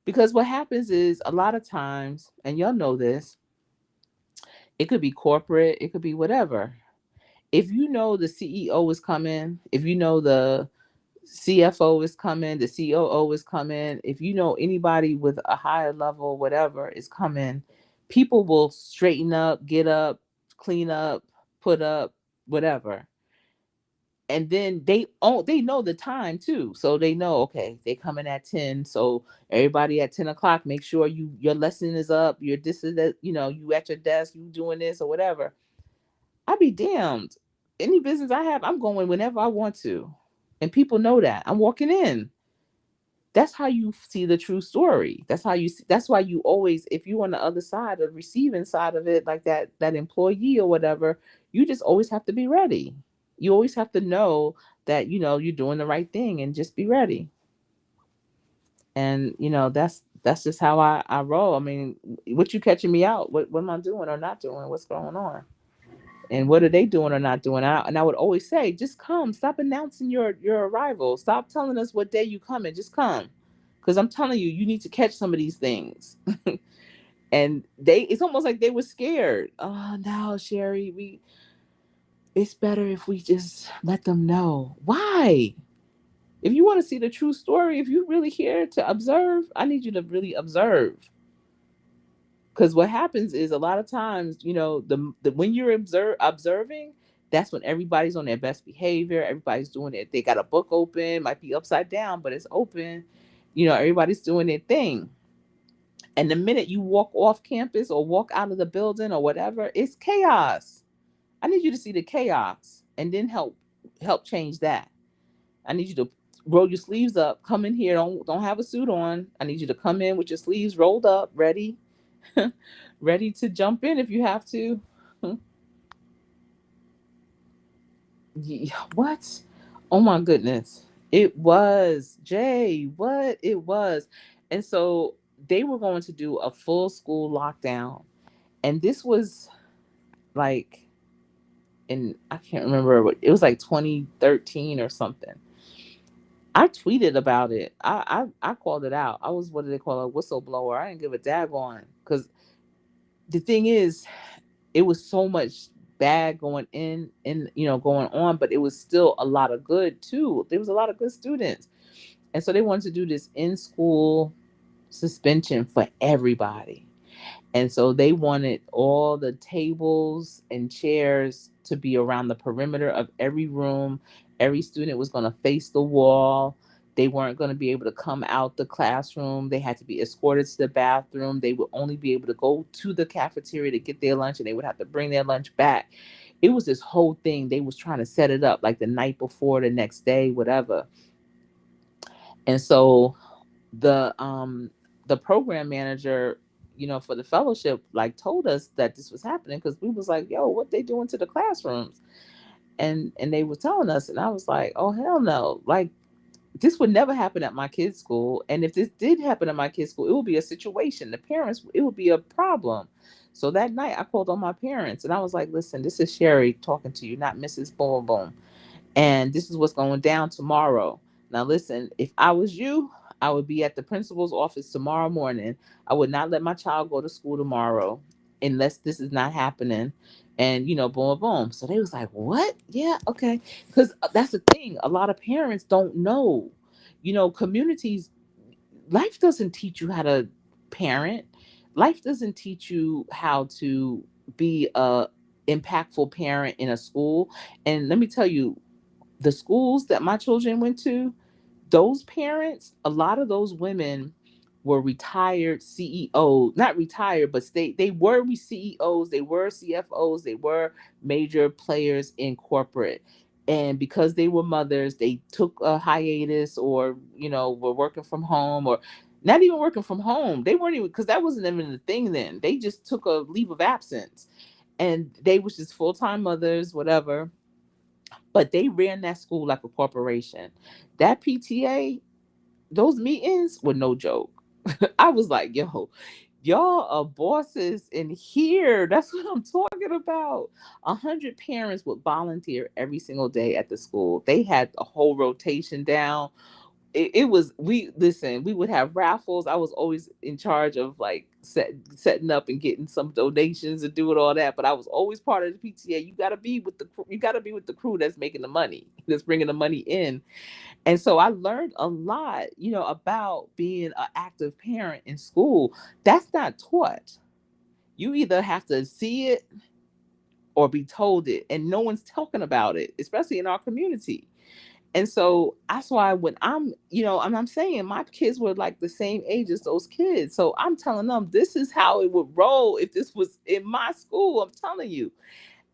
Because what happens is, a lot of times, and y'all know this, it could be corporate, it could be whatever. If you know the CEO is coming, if you know the CFO is coming, the COO is coming, if you know anybody with a higher level, whatever is coming, people will straighten up, get up, clean up, put up, whatever. And then they know the time too, so they know, okay, they coming at 10, so everybody at 10 o'clock, make sure your lesson is up, your this is that, you at your desk, you doing this or whatever. I'd be damned. Any business I have, I'm going whenever I want to, and people know that I'm walking in. That's how you see the true story. That's how you see, that's why you always, if you on the other side, the receiving side of it, like that employee or whatever, you just always have to be ready. You always have to know that, you're doing the right thing, and just be ready. And that's just how I roll. I mean, what you catching me out? What am I doing or not doing? What's going on? And what are they doing or not doing? And I would always say, just come. Stop announcing your arrival. Stop telling us what day you coming. Just come, because I'm telling you, you need to catch some of these things. And it's almost like they were scared. Oh no, Sherry, we it's better if we just let them know. Why? If you want to see the true story, if you're really here to observe, I need you to really observe. Because what happens is, a lot of times, the when you're observing, that's when everybody's on their best behavior. Everybody's doing it. They got a book open, might be upside down, but it's open. Everybody's doing their thing. And the minute you walk off campus or walk out of the building or whatever, it's chaos. I need you to see the chaos and then help change that. I need you to roll your sleeves up. Come in here. Don't have a suit on. I need you to come in with your sleeves rolled up, ready, ready to jump in if you have to. What? Oh my goodness! It was Jay. What it was, and so they were going to do a full school lockdown, and this was like in, I can't remember what it was, like 2013 or something. I tweeted about it. I called it out. I was, what do they call, a whistleblower. I didn't give a daggone, because the thing is, it was so much bad going in and going on, but it was still a lot of good too. There was a lot of good students, and so they wanted to do this in school suspension for everybody. And so they wanted all the tables and chairs to be around the perimeter of every room. Every student was going to face the wall. They weren't going to be able to come out the classroom. They had to be escorted to the bathroom. They would only be able to go to the cafeteria to get their lunch, and they would have to bring their lunch back. It was this whole thing. They was trying to set it up like the night before, the next day, whatever. And so the program manager, for the fellowship, like, told us that this was happening, because we was like, yo, what they doing to the classrooms? And they were telling us, and I was like, oh hell no, like, this would never happen at my kids school. And if this did happen at my kids school, it would be a situation, the parents, it would be a problem. So that night I called on my parents, and I was like, listen, this is Sherry talking to you, not Mrs. Boom Boom, and this is what's going down tomorrow. Now, listen, if I was you, I would be at the principal's office tomorrow morning. I would not let my child go to school tomorrow unless this is not happening. And, boom, boom. So they was like, what? Yeah, okay. Because that's the thing. A lot of parents don't know. Communities, life doesn't teach you how to parent. Life doesn't teach you how to be a impactful parent in a school. And let me tell you, the schools that my children went to, those parents, a lot of those women were retired CEOs, not retired, but they were CEOs, they were CFOs, they were major players in corporate. And because they were mothers, they took a hiatus, or, were working from home, or not even working from home. They weren't even, because that wasn't even the thing then. They just took a leave of absence, and they was just full-time mothers, whatever, but they ran that school like a corporation. That PTA, those meetings were no joke. I was like, yo, y'all are bosses in here. That's what I'm talking about. 100 parents would volunteer every single day at the school. They had a whole rotation down. It was, we listen, we would have raffles. I was always in charge of, like, setting up and getting some donations and doing all that, but I was always part of the PTA. You got to be with the crew that's making the money, that's bringing the money in. And so I learned a lot, about being an active parent in school. That's not taught. You either have to see it or be told it, and no one's talking about it, especially in our community. And so that's why when I'm saying my kids were like the same age as those kids. So I'm telling them, this is how it would roll if this was in my school. I'm telling you.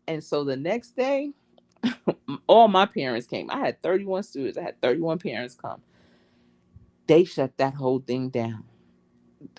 And so the next day, all my parents came. I had 31 students. I had 31 parents come. They shut that whole thing down.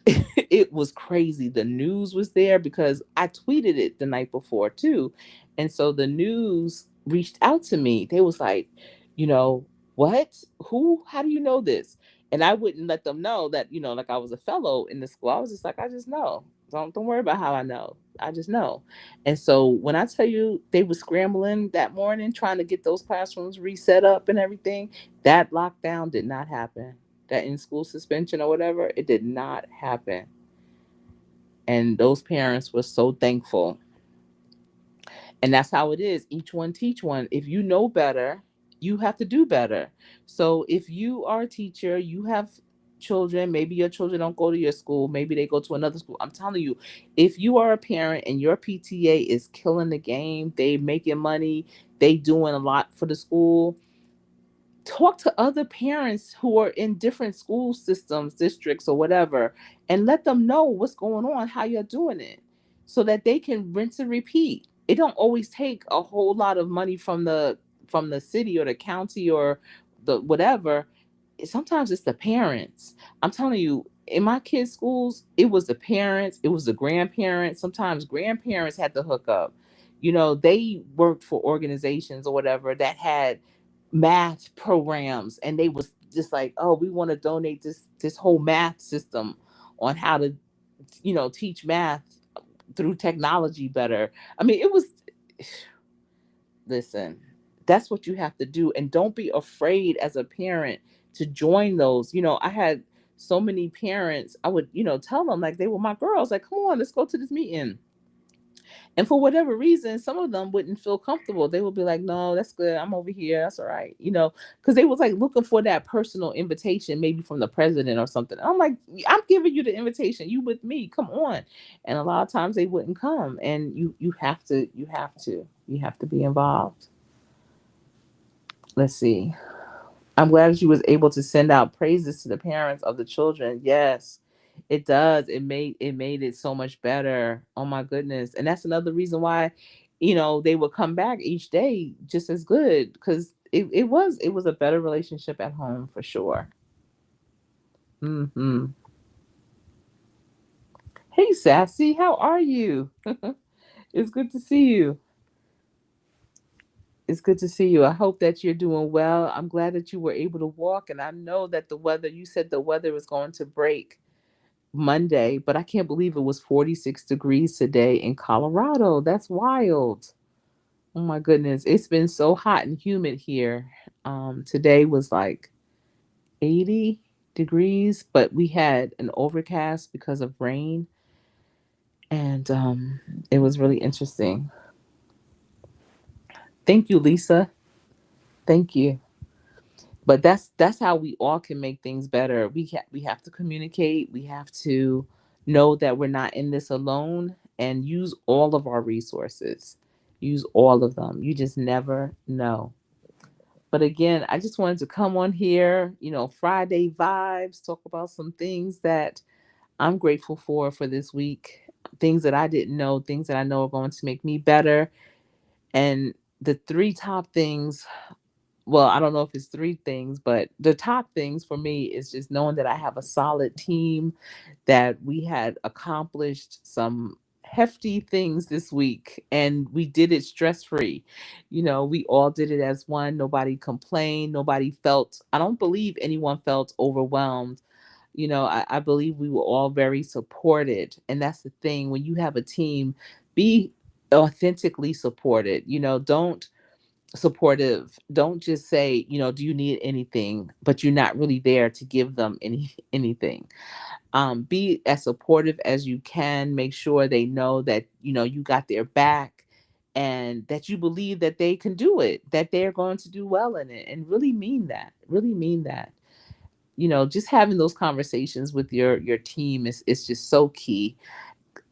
It was crazy. The news was there because I tweeted it the night before too. And so the news reached out to me. They was like, you know, what? Who? How do you know this? And I wouldn't let them know that, like I was a fellow in the school. I was just like, I just know. Don't worry about how I know. I just know. And so when I tell you they were scrambling that morning trying to get those classrooms reset up and everything, that lockdown did not happen. That in school suspension or whatever, it did not happen. And those parents were so thankful. And that's how it is. Each one teach one. If you know better, you have to do better. So if you are a teacher, you have children, maybe your children don't go to your school, maybe they go to another school. I'm telling you, if you are a parent and your PTA is killing the game, they making money, they doing a lot for the school, talk to other parents who are in different school systems, districts, or whatever, and let them know what's going on, how you're doing it, so that they can rinse and repeat. It don't always take a whole lot of money from the city or the county or the whatever. Sometimes it's the parents. I'm telling you, in my kids' schools, it was the parents, it was the grandparents. Sometimes grandparents had to hook up. They worked for organizations or whatever that had math programs, and they was just like, oh, we want to donate this whole math system on how to teach math through technology better. I mean, it was, listen, that's what you have to do, and don't be afraid as a parent to join those. I had so many parents, I would tell them, like, they were my girls, like, come on, let's go to this meeting. And for whatever reason, some of them wouldn't feel comfortable. They would be like, no, that's good. I'm over here. That's all right. Because they was like looking for that personal invitation, maybe from the president or something. I'm like, I'm giving you the invitation. You with me. Come on. And a lot of times they wouldn't come. And you have to be involved. Let's see. I'm glad that you was able to send out praises to the parents of the children. Yes, it does. It made it so much better. Oh my goodness. And that's another reason why, they would come back each day just as good, because it was a better relationship at home for sure. Hmm. Hey Sassy, how are you? It's good to see you. It's good to see you. I hope that you're doing well. I'm glad that you were able to walk, and I know that the weather, you said the weather was going to break Monday, but I can't believe it was 46 degrees today in Colorado. That's wild. Oh my goodness. It's been so hot and humid here. Today was like 80 degrees, but we had an overcast because of rain, and it was really interesting. Thank you, Lisa. Thank you. But that's how we all can make things better. We have to communicate. We have to know that we're not in this alone, and use all of our resources. Use all of them. You just never know. But again, I just wanted to come on here, Friday vibes, talk about some things that I'm grateful for this week, things that I didn't know, things that I know are going to make me better. And the three top things, well, I don't know if it's three things, but the top things for me is just knowing that I have a solid team, that we had accomplished some hefty things this week, and we did it stress free. We all did it as one. Nobody complained. Nobody felt, I don't believe anyone felt overwhelmed. I believe we were all very supported. And that's the thing. When you have a team, be authentically supported. Don't supportive. Don't just say, do you need anything, but you're not really there to give them anything. Be as supportive as you can. Make sure they know that you got their back, and that you believe that they can do it, that they're going to do well in it, and really mean that. Really mean that. Just having those conversations with your team is just so key.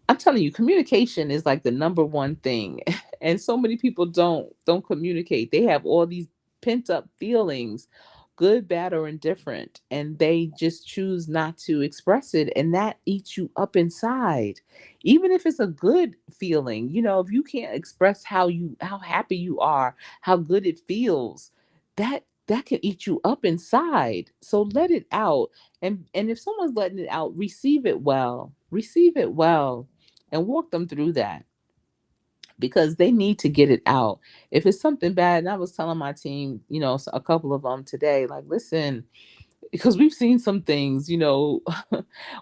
I'm telling you, communication is like the number one thing. And so many people don't communicate. They have all these pent up feelings, good, bad, or indifferent, and they just choose not to express it, and that eats you up inside. Even if it's a good feeling, if you can't express how happy you are, how good it feels, that that can eat you up inside. So let it out. And if someone's letting it out, receive it well. Receive it well and walk them through that because they need to get it out. If it's something bad, and I was telling my team, a couple of them today, like, listen, because we've seen some things,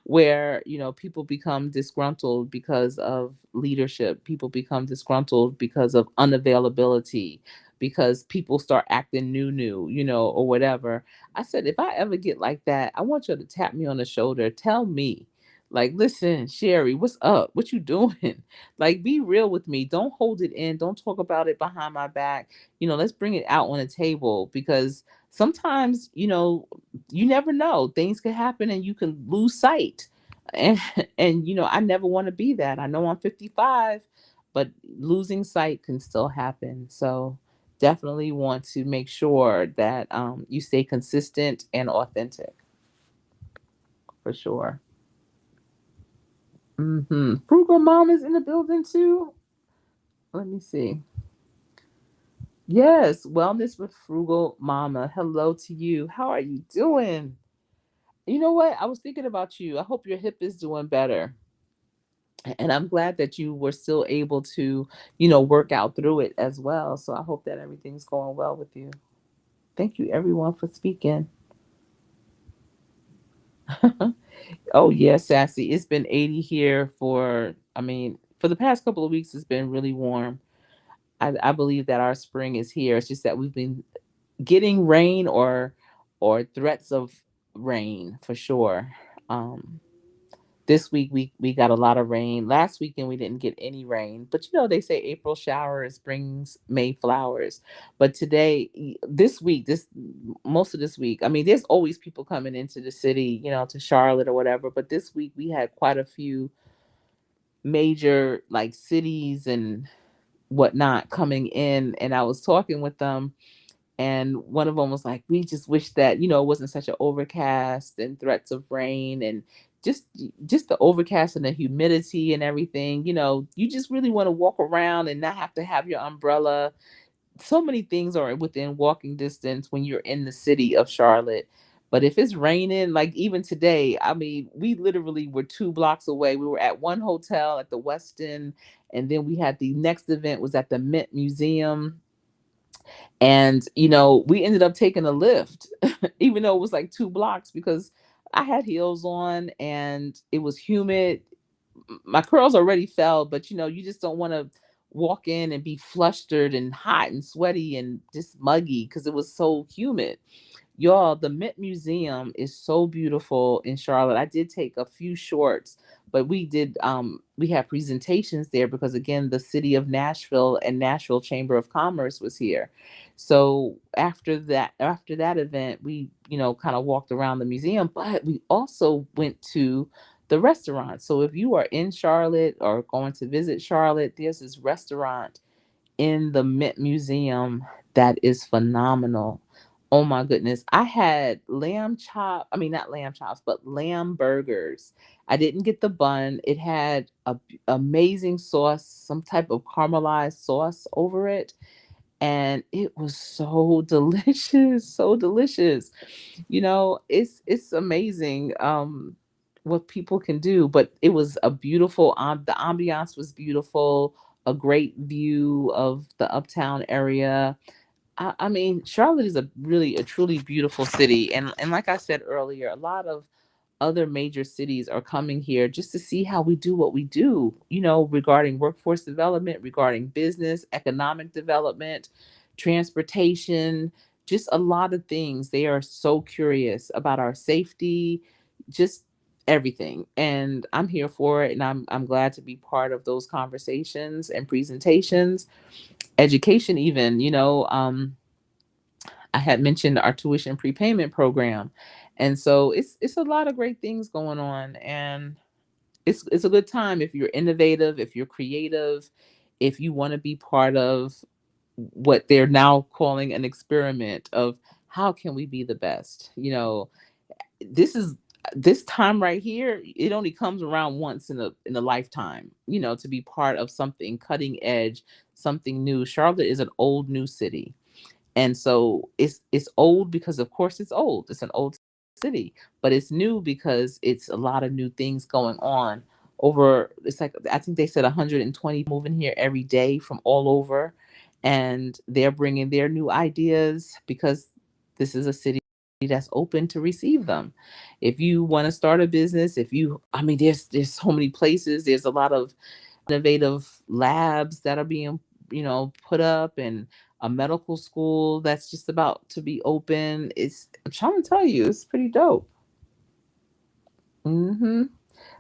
where, people become disgruntled because of leadership. People become disgruntled because of unavailability, because people start acting new, or whatever. I said, if I ever get like that, I want you to tap me on the shoulder. Tell me, like, listen, Sherry, what's up? What you doing? Like, be real with me. Don't hold it in. Don't talk about it behind my back. Let's bring it out on the table because sometimes, you never know, things could happen and you can lose sight. And and I never want to be that. I know I'm 55, but losing sight can still happen. So definitely want to make sure that you stay consistent and authentic, for sure. Frugal mom is in the building too. Let me see. Yes, wellness with frugal mama. Hello to you. How are you doing? You know what? I was thinking about you. I hope your hip is doing better. And I'm glad that you were still able to, work out through it as well. So I hope that everything's going well with you. Thank you, everyone, for speaking. Oh, yeah, Sassy. It's been 80 here for the past couple of weeks, it's been really warm. I believe that our spring is here. It's just that we've been getting rain or threats of rain for sure. Um, This week we got a lot of rain. Last weekend we didn't get any rain, but they say April showers brings May flowers. But this week, this most of this week, I mean, there's always people coming into the city, to Charlotte or whatever. But this week we had quite a few major like cities and whatnot coming in, and I was talking with them, and one of them was like, we just wish that it wasn't such an overcast and threats of rain, and just just the overcast and the humidity and everything. You just really want to walk around and not have to have your umbrella. So many things are within walking distance when you're in the city of Charlotte. But if it's raining, like even today, I mean, we literally were 2 blocks away. We were at one hotel at the Westin, and then we had the next event was at the Mint Museum, and, we ended up taking a lift, even though it was like 2 blocks because I had heels on and it was humid. My curls already fell, but you just don't want to walk in and be flustered and hot and sweaty and just muggy because it was so humid. Y'all, the Mint Museum is so beautiful in Charlotte. I did take a few shorts, but we had presentations there because again, the city of Nashville and Nashville Chamber of Commerce was here. So after that event, we, kind of walked around the museum, but we also went to the restaurant. So if you are in Charlotte or going to visit Charlotte, there's this restaurant in the Mint Museum that is phenomenal. Oh my goodness. I had I mean, not lamb chops, but lamb burgers. I didn't get the bun. It had amazing sauce, some type of caramelized sauce over it. And it was so delicious, so delicious. It's amazing what people can do, but it was a beautiful the ambiance was beautiful, a great view of the uptown area. I mean, Charlotte is a truly beautiful city, and like I said earlier, a lot of other major cities are coming here just to see how we do what we do, regarding workforce development, regarding business, economic development, transportation, just a lot of things. They are so curious about our safety, just everything. And I'm here for it, and I'm glad to be part of those conversations and presentations, education even, I had mentioned our tuition prepayment program. And so it's a lot of great things going on, and it's a good time if you're innovative, if you're creative, if you want to be part of what they're now calling an experiment of how can we be the best. This is this time right here, it only comes around once in a lifetime, to be part of something cutting edge, something new. Charlotte is an old new city, And so it's old because of course it's old. It's an old city, but it's new because it's a lot of new things going on. Over, it's like I think they said 120 moving here every day from all over, and they're bringing their new ideas because this is a city that's open to receive them. If you want to start a business, if you, I mean, there's so many places. There's a lot of innovative labs that are being, put up, and a medical school that's just about to be open. I'm trying to tell you, it's pretty dope. Hmm.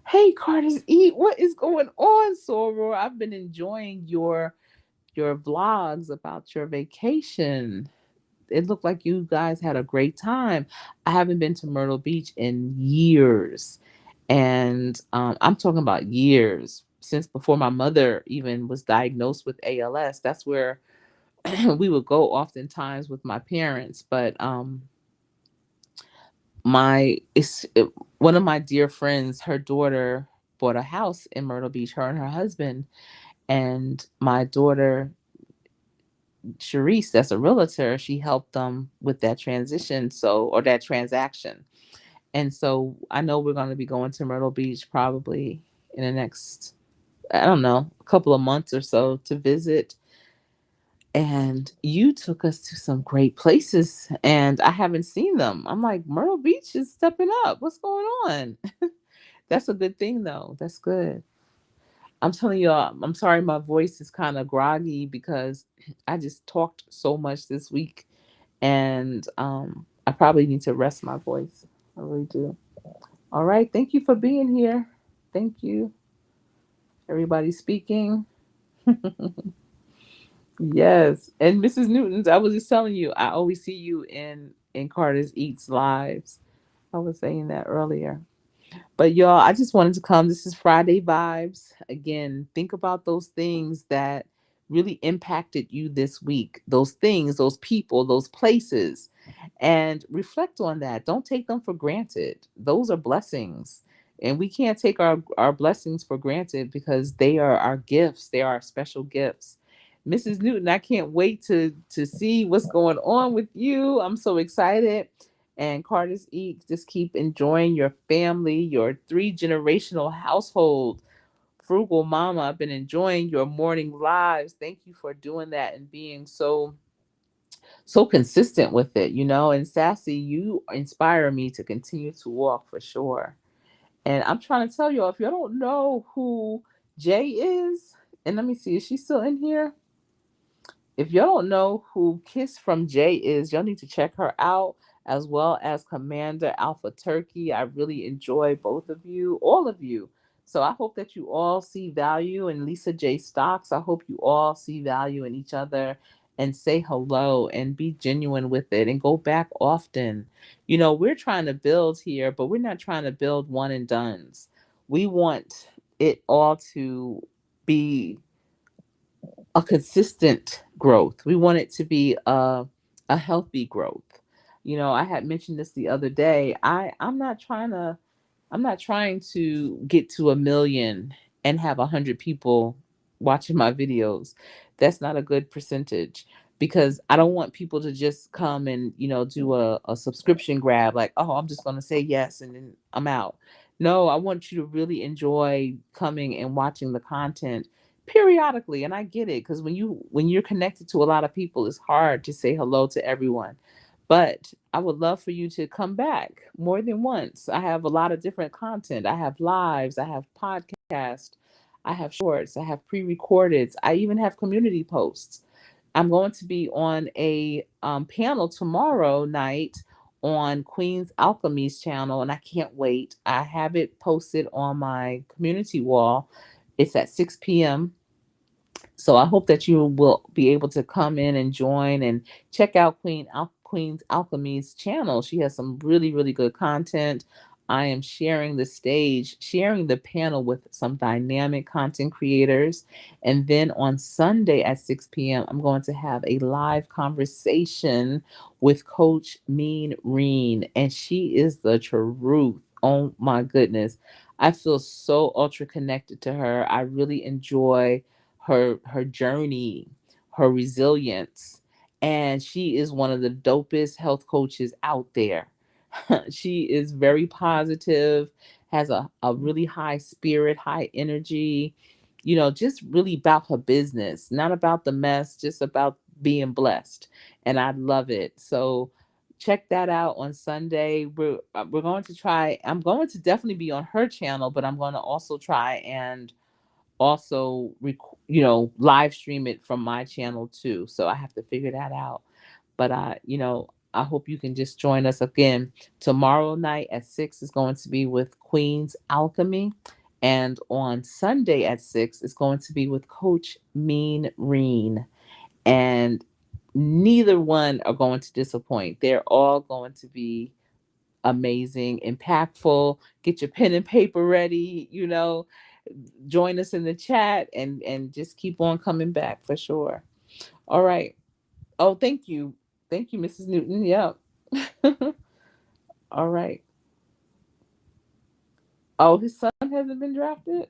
Hey, Carter's Eat, what is going on, Soror? I've been enjoying your vlogs about your vacation. It looked like you guys had a great time. I haven't been to Myrtle Beach in years. And I'm talking about years, since before my mother even was diagnosed with ALS. That's where we would go oftentimes with my parents. But my it's it, one of my dear friends, her daughter bought a house in Myrtle Beach, her and her husband. And my daughter, Sharice, that's a realtor, she helped them with that transition, or that transaction. And so I know we're going to be going to Myrtle Beach probably in the next, I don't know, a couple of months or so to visit. And you took us to some great places, and I haven't seen them. I'm like, Myrtle Beach is stepping up. What's going on? That's a good thing, though. That's good. I'm telling you, I'm sorry my voice is kind of groggy because I just talked so much this week, and I probably need to rest my voice. I really do. All right. Thank you for being here. Thank you, everybody speaking. Yes. And Mrs. Newton's, I was just telling you, I always see you in Carter's Eats lives. I was saying that earlier. But y'all, I just wanted to come. This is Friday Vibes. Again, think about those things that really impacted you this week. Those things, those people, those places, and reflect on that. Don't take them for granted. Those are blessings. And we can't take our blessings for granted because they are our gifts. They are our special gifts. Mrs. Newton, I can't wait to see what's going on with you. I'm so excited. And Carter's Eat, just keep enjoying your family, your three generational household. Frugal Mama, I've been enjoying your morning lives. Thank you for doing that and being so consistent with it, And Sassy, you inspire me to continue to walk for sure. And I'm trying to tell y'all, if y'all don't know who Jay is, and let me see, is she still in here? If y'all don't know who Kiss from Jay is, y'all need to check her out, as well as Commander Alpha Turkey. I really enjoy both of you, all of you. So I hope that you all see value in Lisa J. Stocks. I hope you all see value in each other and say hello and be genuine with it and go back often. We're trying to build here, but we're not trying to build one and dones. We want it all to be a consistent growth. We want it to be a healthy growth. I had mentioned this the other day. I'm not trying to get to 1 million and have 100 people watching my videos. That's not a good percentage because I don't want people to just come and do a subscription grab, like, oh, I'm just going to say yes and then I'm out. No, I want you to really enjoy coming and watching the content periodically. And I get it, because when you're connected to a lot of people, it's hard to say hello to everyone. But I would love for you to come back more than once. I have a lot of different content. I have lives, I have podcasts, I have shorts, I have pre-recordeds, I even have community posts. I'm going to be on a panel tomorrow night on Queen's Alchemy's channel, and I can't wait. I have it posted on my community wall. It's at 6 p.m. So I hope that you will be able to come in and join and check out Queen's Alchemy's channel. She has some really, really good content. I am sharing the stage, sharing the panel with some dynamic content creators. And then on Sunday at 6 p.m., I'm going to have a live conversation with Coach Mean Reen. And she is the truth. Oh my goodness. I feel so ultra connected to her. I really enjoy her journey, her resilience, and she is one of the dopest health coaches out there. She is very positive, has a really high spirit, high energy, just really about her business, not about the mess, just about being blessed. And I love it. So check that out on Sunday. We're going to try. I'm going to definitely be on her channel, but I'm going to also try and also live stream it from my channel too. So I have to figure that out. But I hope you can just join us again. Tomorrow night at 6 is going to be with Queen's Alchemy. And on Sunday at 6 is going to be with Coach Mean Reen. And neither one are going to disappoint. They're all going to be amazing, impactful. Get your pen and paper ready, join us in the chat and just keep on coming back for sure. All right. Oh, thank you. Thank you, Mrs. Newton. Yep. All right. Oh, his son hasn't been drafted?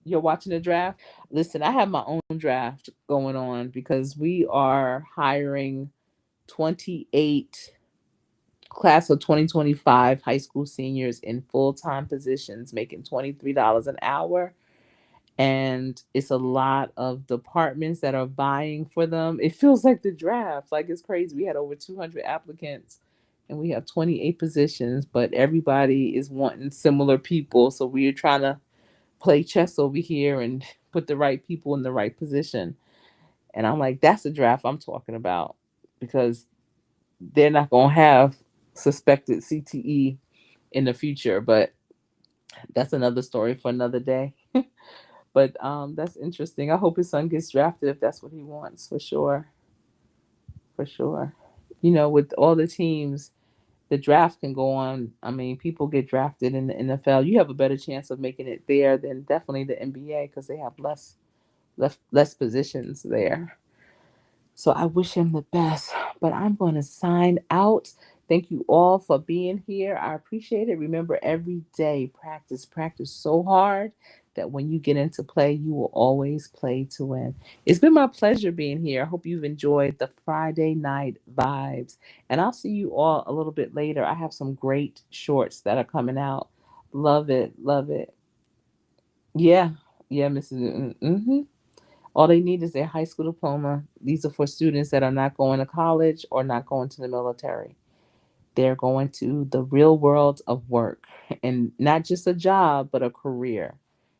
You're watching the draft? Listen, I have my own draft going on because we are hiring 28 class of 2025 high school seniors in full-time positions making $23 an hour, and it's a lot of departments that are vying for them. It feels like the draft, like it's crazy. We had over 200 applicants and we have 28 positions, but everybody is wanting similar people. So we're trying to play chess over here and put the right people in the right position. And I'm like, that's the draft I'm talking about, because they're not going to have suspected CTE in the future, but that's another story for another day. But that's interesting. I hope his son gets drafted if that's what he wants, for sure. For sure. With all the teams, the draft can go on. I mean, people get drafted in the NFL. You have a better chance of making it there than definitely the NBA because they have less positions there. So I wish him the best. But I'm going to sign out. Thank you all for being here. I appreciate it. Remember, every day, practice so hard that when you get into play, you will always play to win. It's been my pleasure being here. I hope you've enjoyed the Friday night vibes. And I'll see you all a little bit later. I have some great shorts that are coming out. Love it. Love it. Yeah. Yeah, Mrs. Newton. All they need is their high school diploma. These are for students that are not going to college or not going to the military. They're going to the real world of work, and not just a job, but a career.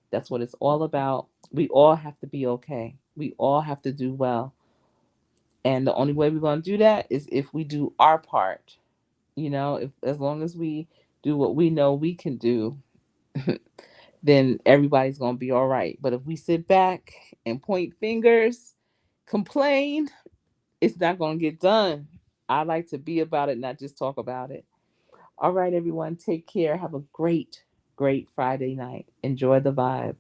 That's what it's all about. We all have to be okay. We all have to do well. And the only way we're going to do that is if we do our part. If as long as we do what we know we can do, then everybody's going to be all right. But if we sit back and point fingers, complain, it's not going to get done. I like to be about it, not just talk about it. All right, everyone, take care. Have a great, great Friday night. Enjoy the vibe.